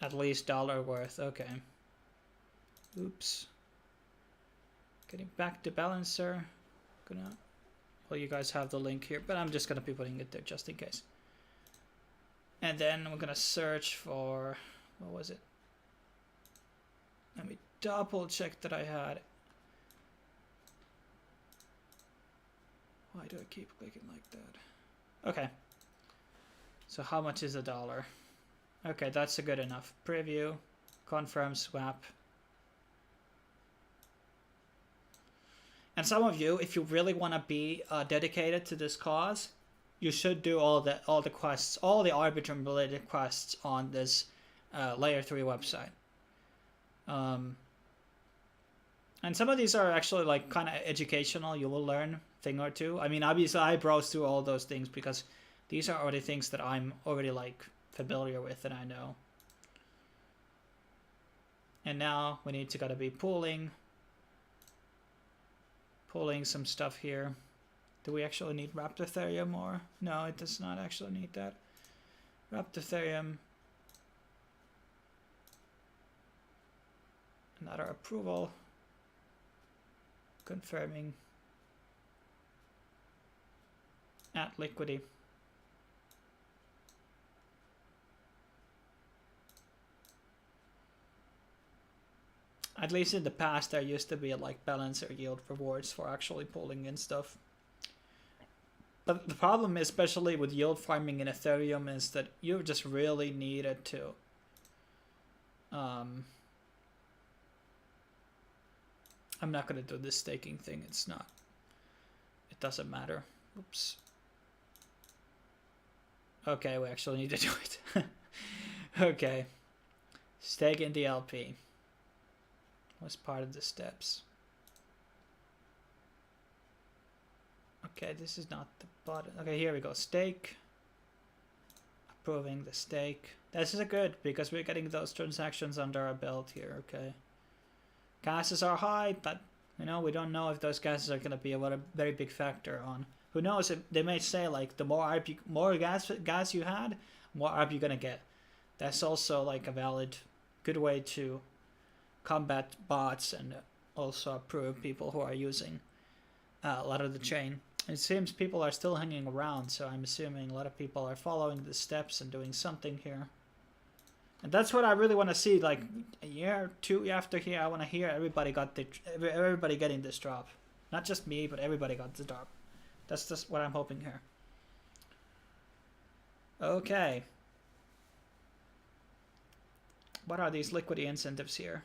at least $1 worth. Okay. Oops. Getting back to Balancer. Well, you guys have the link here, but I'm just gonna be putting it there just in case. And then we're gonna search for, what was it? Let me double check that I had. Why do I keep clicking like that? Okay. So how much is $1? Okay, that's a good enough. Preview, confirm swap. And some of you, if you really want to be dedicated to this cause, you should do all the quests, all the Arbitrum related quests on this Layer 3 website. And some of these are actually like kind of educational. You will learn a thing or two. I mean, obviously I browse through all those things because these are already things that I'm already like familiar with and I know. And now we need to gotta be pulling some stuff here. Do we actually need wrapped Ethereum or? No, it does not actually need that. Wrapped Ethereum. Another approval. Confirming. Add liquidity. At least in the past, there used to be like Balancer yield rewards for actually pulling in stuff. But the problem, especially with yield farming in Ethereum, is that you just really needed to I'm not going to do this staking thing. It doesn't matter. Oops. Okay, we actually need to do it. Okay. Stake in the LP was part of the steps. Okay, this is not the button. Okay, here we go. Stake. Approving the stake. This is good because we're getting those transactions under our belt here. Okay. Gases are high, but you know, we don't know if those gases are going to be a very big factor on. Who knows? If they may say like the more gas you had, more ARP you're going to get. That's also like a valid, good way to combat bots and also approve people who are using a lot of the chain. It seems people are still hanging around, so I'm assuming a lot of people are following the steps and doing something here. And that's what I really want to see. Like a year or two after here, I want to hear everybody getting this drop. Not just me, but everybody got the drop. That's just what I'm hoping here. Okay. What are these liquidity incentives here?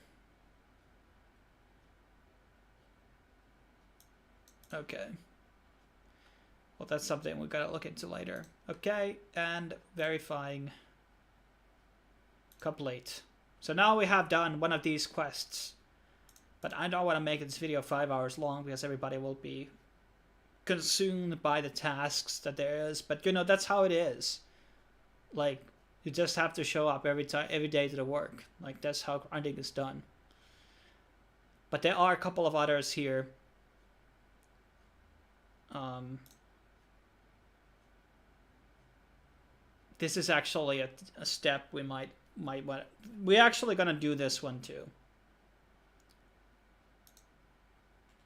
Okay. Well, that's something we gotta look into later. Okay, and verifying complete. So now we have done one of these quests. But I don't want to make this video 5 hours long because everybody will be consumed by the tasks that there is. But you know, that's how it is. Like, you just have to show up every day to the work. Like, that's how grinding is done. But there are a couple of others here. This is actually a step we might want. We're actually gonna do this one too.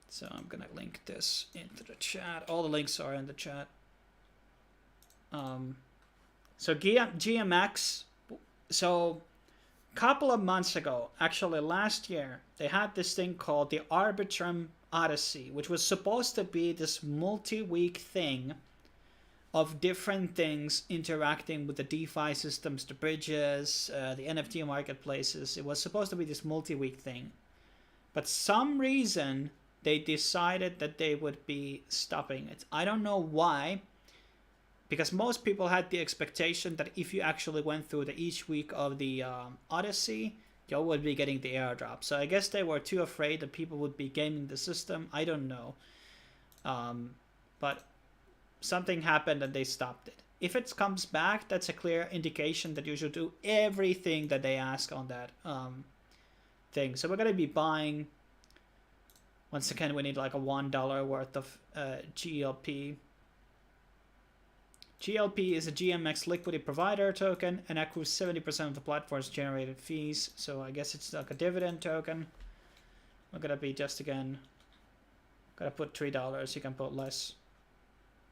So I'm gonna link this into the chat. All the links are in the chat. So GMX. So a couple of months ago, actually last year, they had this thing called the Arbitrum Odyssey, which was supposed to be this multi-week thing of different things interacting with the DeFi systems, the bridges, the NFT marketplaces. It was supposed to be this multi-week thing. But some reason they decided that they would be stopping it. I don't know why. Because most people had the expectation that if you actually went through each week of the Odyssey, you would be getting the airdrop. So I guess they were too afraid that people would be gaming the system. I don't know. But something happened and they stopped it. If it comes back, that's a clear indication that you should do everything that they ask on that thing. So we're going to be buying, once again, we need like a $1 worth of GLP. GLP is a GMX liquidity provider token and accrues 70% of the platform's generated fees. So I guess it's like a dividend token. We're going to be just, again, going to put $3. You can put less.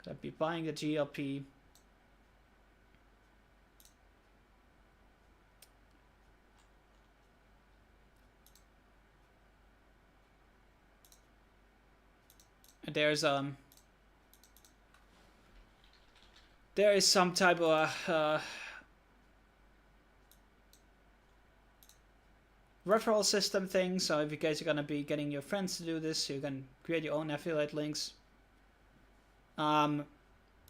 Going to be buying the GLP. There is some type of referral system thing. So if you guys are gonna be getting your friends to do this, you can create your own affiliate links. When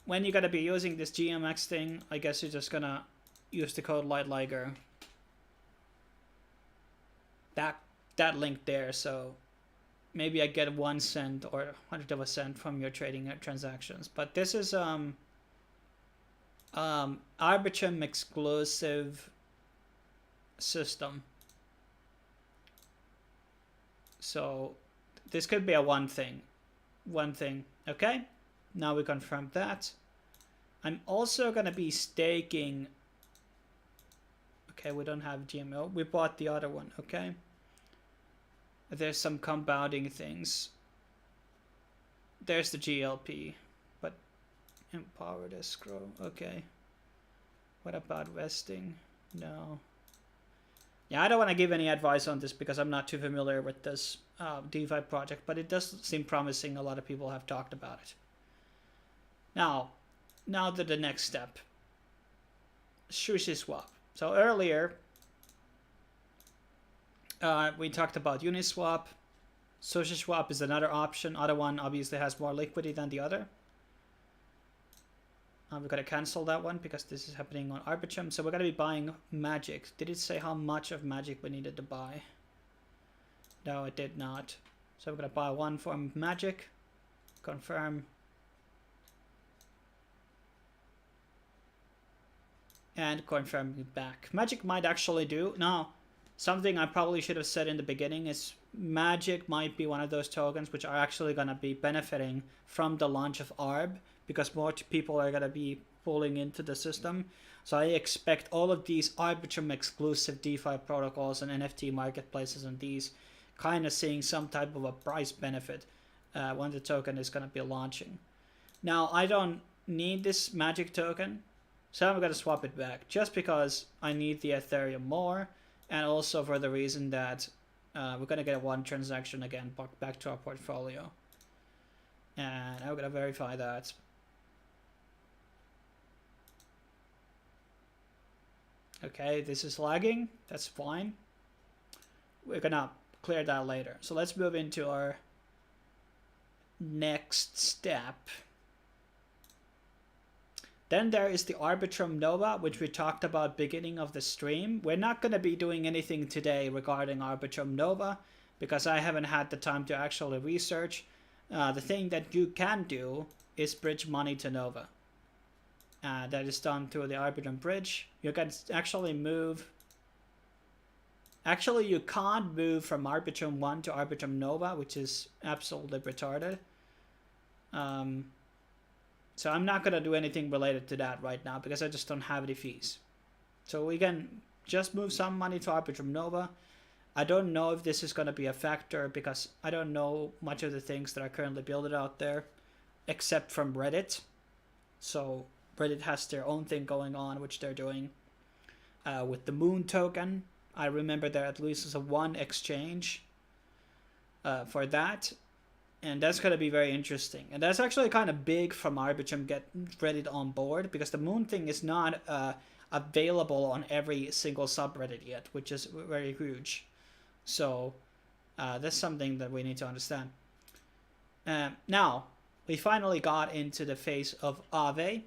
you're gonna be using this GMX thing, I guess you're just gonna use the code LightLiger. That link there. So maybe I get 1 cent or 100 of a cent from your trading transactions. But this is Arbitrum exclusive system. So this could be a one thing. Okay, now we confirm that. I'm also gonna be staking. Okay, we don't have GMO. We bought the other one. Okay. There's some compounding things. There's the GLP, but empowered escrow. Okay. What about vesting? No. Yeah, I don't want to give any advice on this because I'm not too familiar with this DeFi project, but it does seem promising. A lot of people have talked about it. Now to the next step. SushiSwap. So earlier, we talked about Uniswap. SushiSwap is another option. Other one obviously has more liquidity than the other. We're going to cancel that one because this is happening on Arbitrum. So we're going to be buying Magic. Did it say how much of Magic we needed to buy? No, it did not. So we're going to buy one form of Magic. Confirm. And confirm it back. Magic might actually do. No. Something I probably should have said in the beginning is Magic might be one of those tokens which are actually going to be benefiting from the launch of Arb, because more people are going to be pulling into the system. So I expect all of these Arbitrum exclusive DeFi protocols and NFT marketplaces and these kind of seeing some type of a price benefit when the token is going to be launching. Now, I don't need this Magic token, so I'm going to swap it back just because I need the Ethereum more. And also for the reason that we're going to get one transaction again back to our portfolio. And I'm going to verify that. Okay, this is lagging. That's fine. We're going to clear that later. So let's move into our next step. Then there is the Arbitrum Nova, which we talked about beginning of the stream. We're not going to be doing anything today regarding Arbitrum Nova because I haven't had the time to actually research. The thing that you can do is bridge money to Nova. That is done through the Arbitrum bridge. You can actually move. Actually, you can't move from Arbitrum 1 to Arbitrum Nova, which is absolutely retarded. So I'm not going to do anything related to that right now because I just don't have any fees. So we can just move some money to Arbitrum Nova. I don't know if this is going to be a factor because I don't know much of the things that are currently built out there except from Reddit. So Reddit has their own thing going on, which they're doing with the Moon token. I remember there at least is a one exchange for that. And that's going to be very interesting. And that's actually kind of big from Arbitrum get Reddit on board because the Moon thing is not available on every single subreddit yet, which is very huge. So that's something that we need to understand. Now, we finally got into the phase of Aave.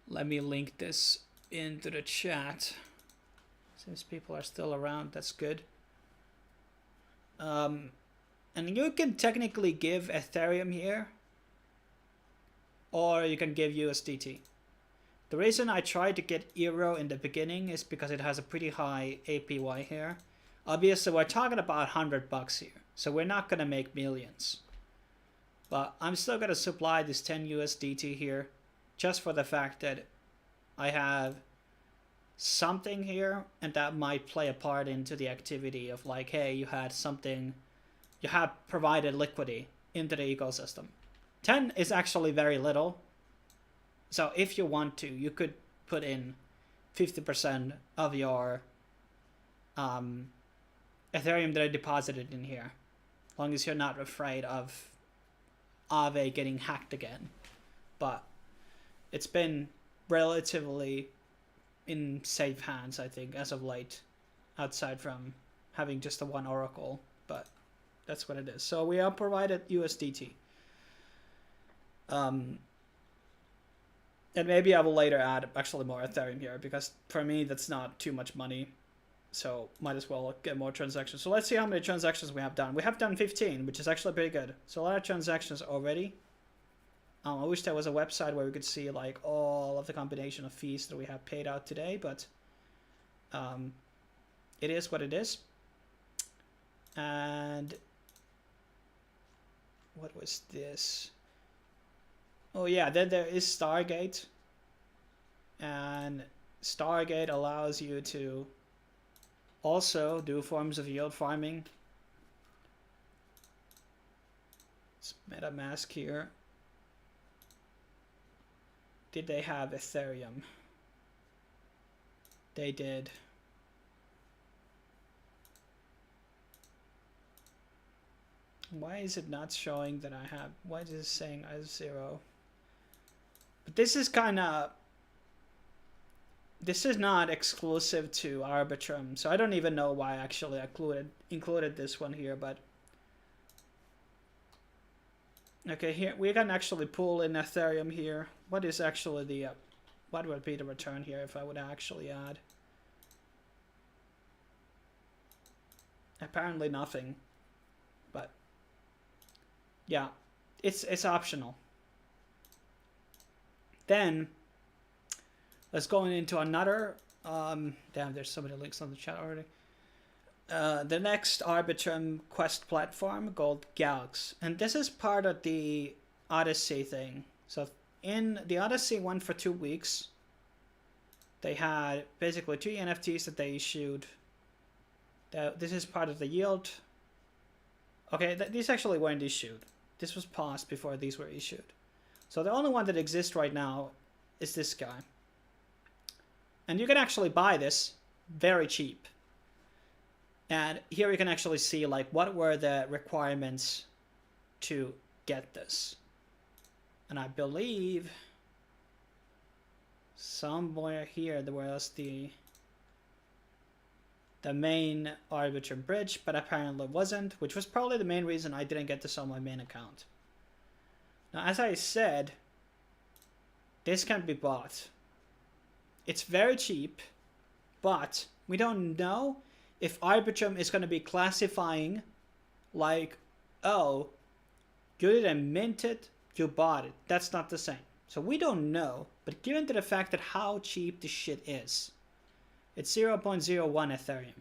Let me link this into the chat. Since people are still around, that's good. And you can technically give Ethereum here, or you can give USDT. The reason I tried to get Euro in the beginning is because it has a pretty high APY here. Obviously, we're talking about $100 here, so we're not going to make millions. But I'm still going to supply this 10 USDT here, just for the fact that I have something here, and that might play a part into the activity of like, hey, you had something, you have provided liquidity into the ecosystem. 10 is actually very little. So if you want to, you could put in 50% of your Ethereum that I deposited in here, as long as you're not afraid of Aave getting hacked again. But it's been relatively in safe hands, I think, as of late, outside from having just the one oracle. But that's what it is. So we are provided USDT. And maybe I will later add actually more Ethereum here, because for me that's not too much money, so might as well get more transactions. So let's see how many transactions we have done. We have done 15, which is actually pretty good. So a lot of transactions already. I wish there was a website where we could see like all of the combination of fees that we have paid out today, but it is what it is. And what was this? Oh yeah, then there is Stargate, and Stargate allows you to also do forms of yield farming. It's MetaMask here. Did they have Ethereum? They did. Why is it not showing that I have? Why is it saying I have 0? But this is kind of, this is not exclusive to Arbitrum, so I don't even know why actually I included this one here. But okay, here we can actually pull in Ethereum here. What is actually the what would be the return here if I would actually add? Apparently nothing, but yeah, it's optional. Then let's go into another damn, there's so many links on the chat already. The next Arbitrum Quest platform called Galxe, and this is part of the Odyssey thing. So in the Odyssey one for 2 weeks, they had basically 3 NFTs that they issued. This is part of the yield. Okay, these actually weren't issued. This was paused before these were issued. So the only one that exists right now is this guy. And you can actually buy this very cheap. And here you can actually see like what were the requirements to get this. And I believe somewhere here there was the main Arbitrum bridge, but apparently wasn't, which was probably the main reason I didn't get this on my main account. Now, as I said, this can be bought. It's very cheap, but we don't know if Arbitrum is going to be classifying like, oh, you didn't mint it, you bought it. That's not the same. So we don't know, but given to the fact that how cheap this shit is, it's 0.01 Ethereum.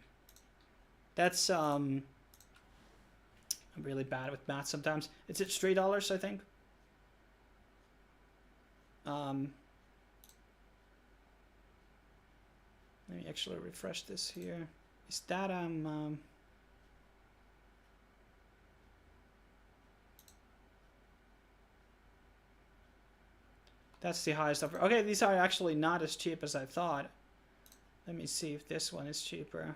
That's, I'm really bad with math sometimes. It's $3, I think. Let me actually refresh this here. Is that that's the highest offer. Okay, these are actually not as cheap as I thought. Let me see if this one is cheaper.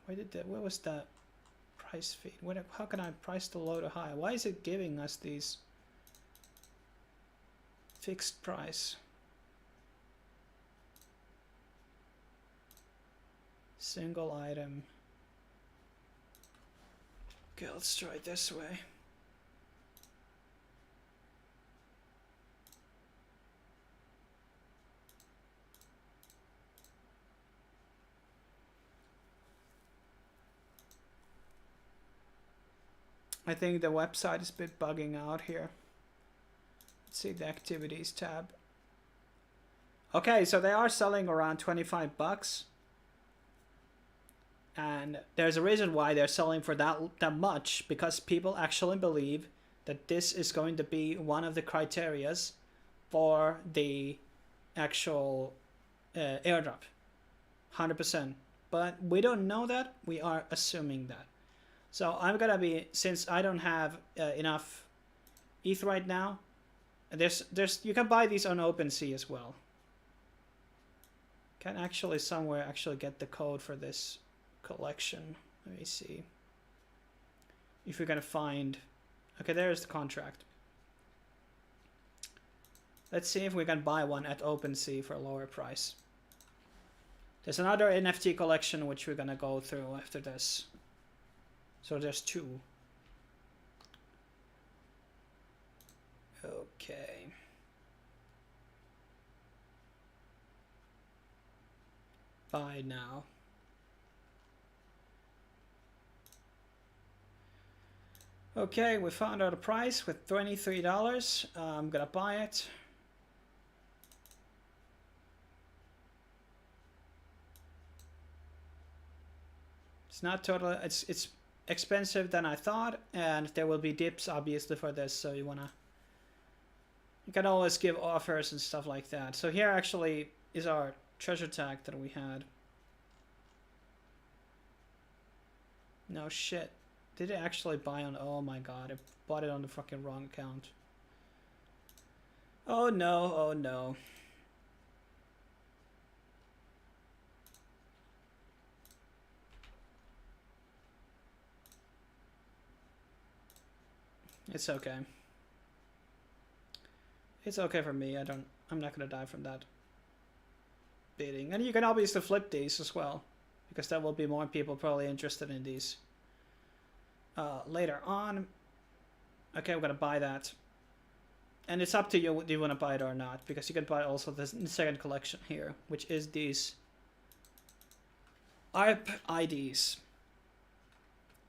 Where was that price feed? How can I price the low to high? Why is it giving us these fixed price? Single item. Okay, let's try it this way. I think the website is a bit bugging out here. Let's see the activities tab. Okay, so they are selling around 25 bucks. And there's a reason why they're selling for that much, because people actually believe that this is going to be one of the criterias for the actual airdrop. 100%. But we don't know that, we are assuming that. So I'm gonna be, since I don't have enough ETH right now, there's you can buy these on OpenSea as well. Can actually somewhere actually get the code for this collection. Let me see if we're gonna find. Okay, there's the contract. Let's see if we can buy one at OpenSea for a lower price. There's another NFT collection which we're gonna go through after this. So there's two. Okay. Buy now. Okay, we found out a price with $23. I'm gonna buy it. It's not totally, it's expensive than I thought, and there will be dips obviously for this, so you can always give offers and stuff like that. So here actually is our treasure tag that we had. No shit. Did it actually buy on? Oh my god, I bought it on the fucking wrong account. Oh no, oh no. It's okay. It's okay for me. I'm not gonna die from that bidding. And you can obviously flip these as well, because there will be more people probably interested in these later on. Okay, we're gonna buy that. And it's up to you, do you want to buy it or not, because you can buy also the second collection here, which is these ARP IDs.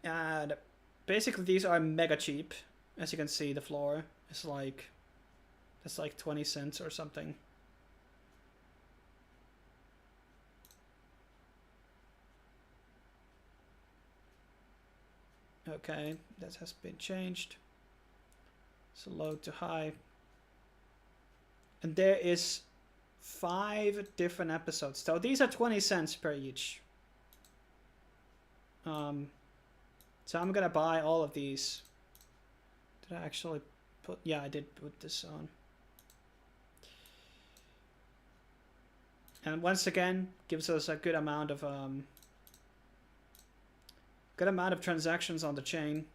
And basically these are mega cheap. As you can see, the floor is like, it's like 20 cents or something. Okay, that has been changed. So low to high. And there is 5 different episodes. So these are 20 cents per each. So I'm gonna buy all of these. Did I actually put, yeah, I did put this on. And once again, gives us a good amount of transactions on the chain.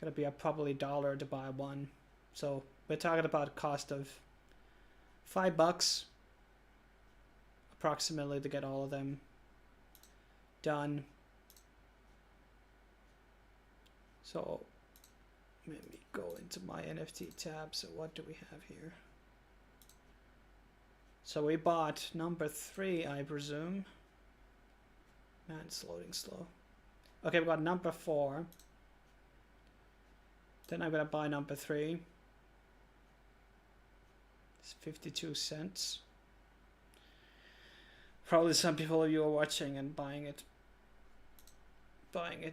Gonna be probably $1 to buy one. So we're talking about a cost of $5 approximately to get all of them done. So let me go into my NFT tab. So what do we have here? So we bought number 3, I presume. Man, it's loading slow. Okay, we got number 4. Then I'm gonna buy number 3. It's 52 cents. Probably some people of you are watching and buying it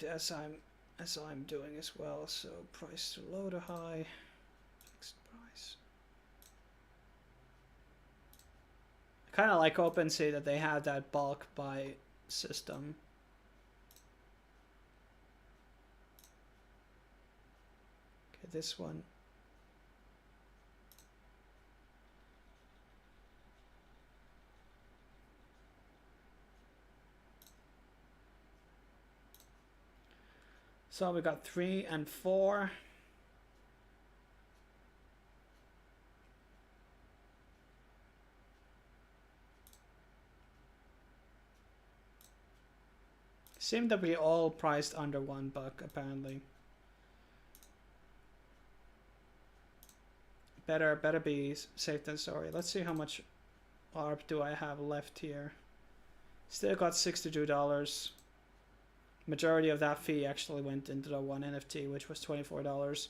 as I'm doing as well. So price to low to high, fixed price. I kind of like OpenSea that they have that bulk buy system. Okay, this one. So we got 3 and 4. Seem to be all priced under $1 apparently. Better be safe than sorry. Let's see how much ARP do I have left here. Still got $62. Majority of that fee actually went into the one NFT, which was $24.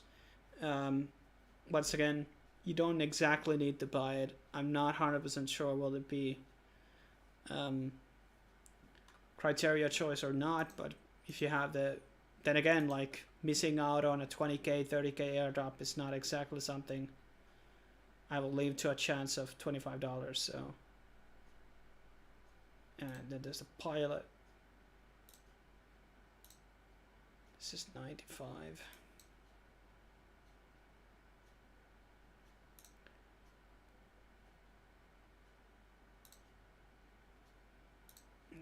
Once again, you don't exactly need to buy it. I'm not 100% sure will it be criteria choice or not, but if you have the, then again, like missing out on a 20k 30k airdrop is not exactly something I will leave to a chance of $25. So, and then there's a pilot. This is 95.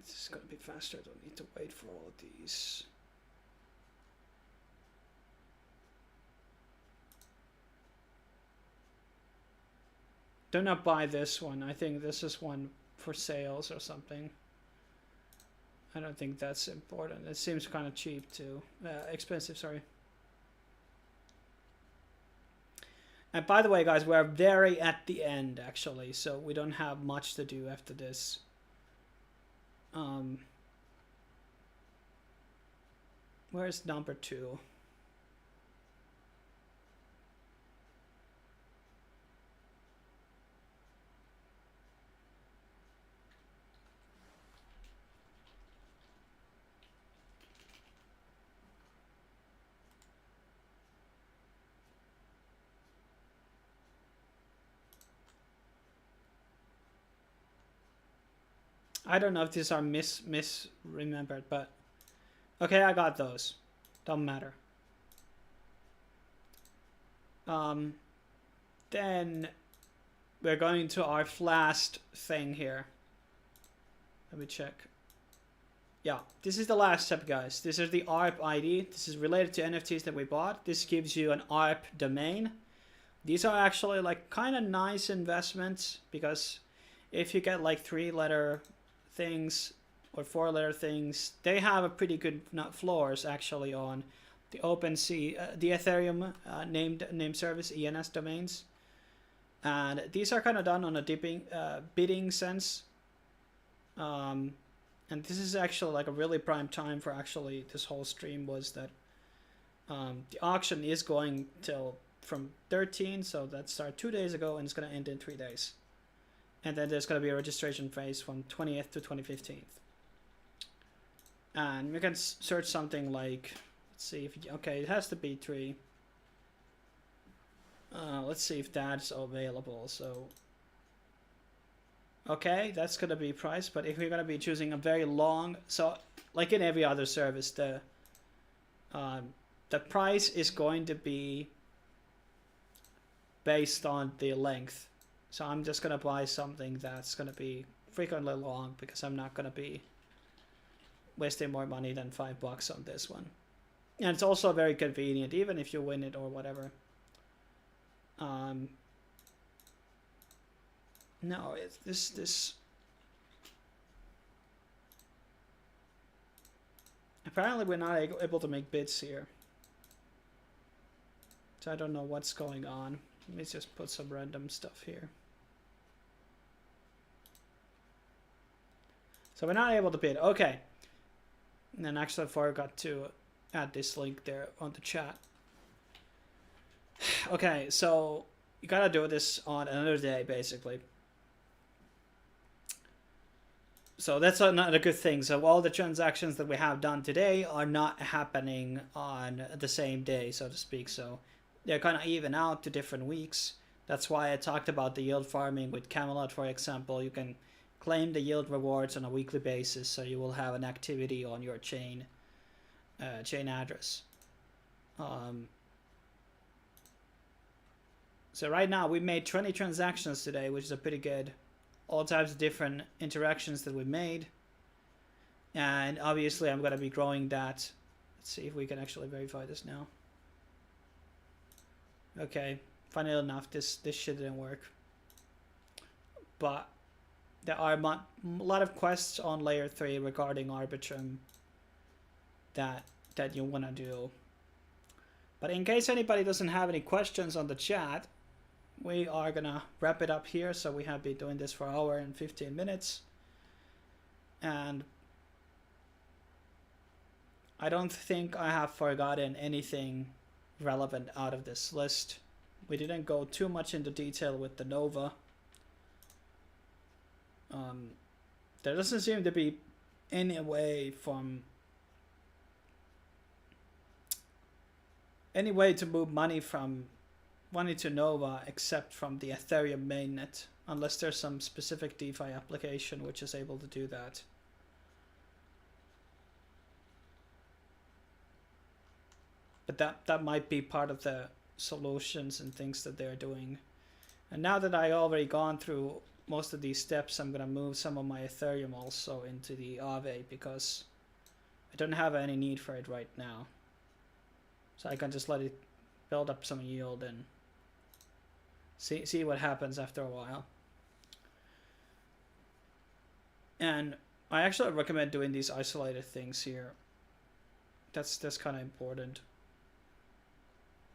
This is going to be faster. I don't need to wait for all of these. Do not buy this one. I think this is one for sales or something. I don't think that's important. It seems kind of cheap too. Expensive, sorry. And by the way, guys, we're very at the end actually, so we don't have much to do after this. Where's number 2? I don't know if these are misremembered, but okay, I got those. Don't matter. Then we're going to our last thing here. Let me check. Yeah, this is the last step, guys. This is the Arbitrum ID. This is related to NFTs that we bought. This gives you an Arbitrum domain. These are actually like kind of nice investments, because if you get like 3-letter things or 4-letter things, they have a pretty good floors actually on the OpenSea, the Ethereum name service ENS domains, and these are kind of done on a bidding sense, and this is actually like a really prime time for actually this whole stream was that the auction is going till from 13, so that started 2 days ago and it's going to end in 3 days. And then there's going to be a registration phase from 20th to 2015th. And we can search something like, let's see if, okay, it has to be 3. Let's see if that's available. So, okay, that's going to be price. But if we're going to be choosing a very long, so like in every other service, the price is going to be based on the length. So I'm just going to buy something that's going to be frequently long, because I'm not going to be wasting more money than $5 on this one. And it's also very convenient, even if you win it or whatever. No, it's this. Apparently we're not able to make bids here. So I don't know what's going on. Let me just put some random stuff here. So we're not able to bid. Okay. And then actually I forgot to add this link there on the chat. Okay, so you gotta do this on another day, basically. So that's another good thing. So all the transactions that we have done today are not happening on the same day, so to speak. So they're kind of even out to different weeks. That's why I talked about the yield farming with Camelot, for example. You can claim the yield rewards on a weekly basis, so you will have an activity on your chain address. So right now we made 20 transactions today, which is a pretty good. All types of different interactions that we made, and obviously I'm going to be growing that. Let's see if we can actually verify this now. Okay, funny enough, this shit didn't work, but there are a lot of quests on layer 3 regarding Arbitrum that you want to do. But in case anybody doesn't have any questions on the chat, we are gonna wrap it up here. So we have been doing this for an hour and 15 minutes, and I don't think I have forgotten anything relevant out of this list. We didn't go too much into detail with the Nova. There doesn't seem to be any way to move money from to Nova except from the Ethereum mainnet, unless there's some specific DeFi application which is able to do that. But that might be part of the solutions and things that they're doing. And now that I already gone through most of these steps, I'm gonna move some of my Ethereum also into the Aave, because I don't have any need for it right now. So I can just let it build up some yield and see what happens after a while. And I actually recommend doing these isolated things here. That's kind of important.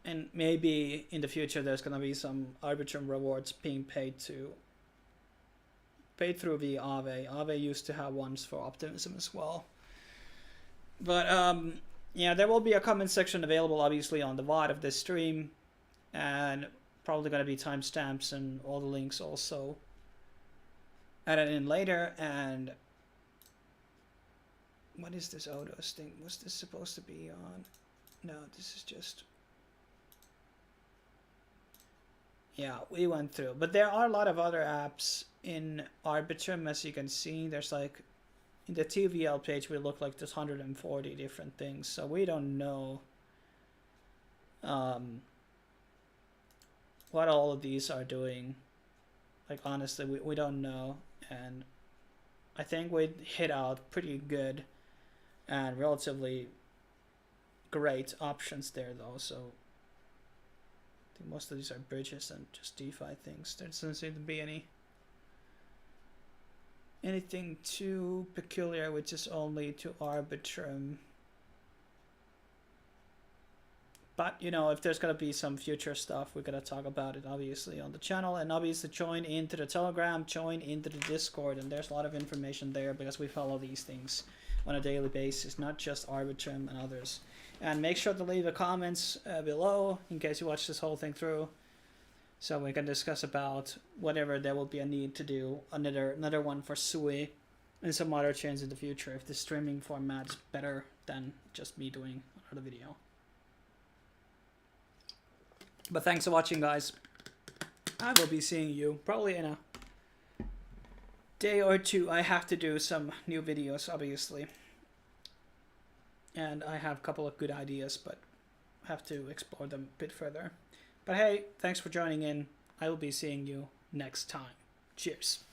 And maybe in the future there's gonna be some Arbitrum rewards being paid through the Aave. Aave used to have ones for Optimism as well. But yeah, there will be a comment section available obviously on the VOD of this stream, and probably gonna be timestamps and all the links also added in later. And what is this Odos thing? Was this supposed to be on? No, this is just... Yeah, we went through. But there are a lot of other apps in Arbitrum, as you can see. There's like, in the TVL page, we look like there's 140 different things. So we don't know what all of these are doing. Like, honestly, we don't know. And I think we hit out pretty good and relatively great options there, though. So I think most of these are bridges and just DeFi things. There doesn't seem to be anything too peculiar, which is only to Arbitrum. But, you know, if there's going to be some future stuff, we're going to talk about it, obviously, on the channel. And obviously join into the Telegram, join into the Discord. And there's a lot of information there because we follow these things on a daily basis, not just Arbitrum and others. And make sure to leave the comments below in case you watch this whole thing through, so we can discuss about whatever there will be a need to do another one for Sui and some other chains in the future if the streaming format's better than just me doing another video. But thanks for watching, guys. I will be seeing you probably in a day or two. I have to do some new videos, obviously. And I have a couple of good ideas, but have to explore them a bit further. But hey, thanks for joining in. I will be seeing you next time. Cheers.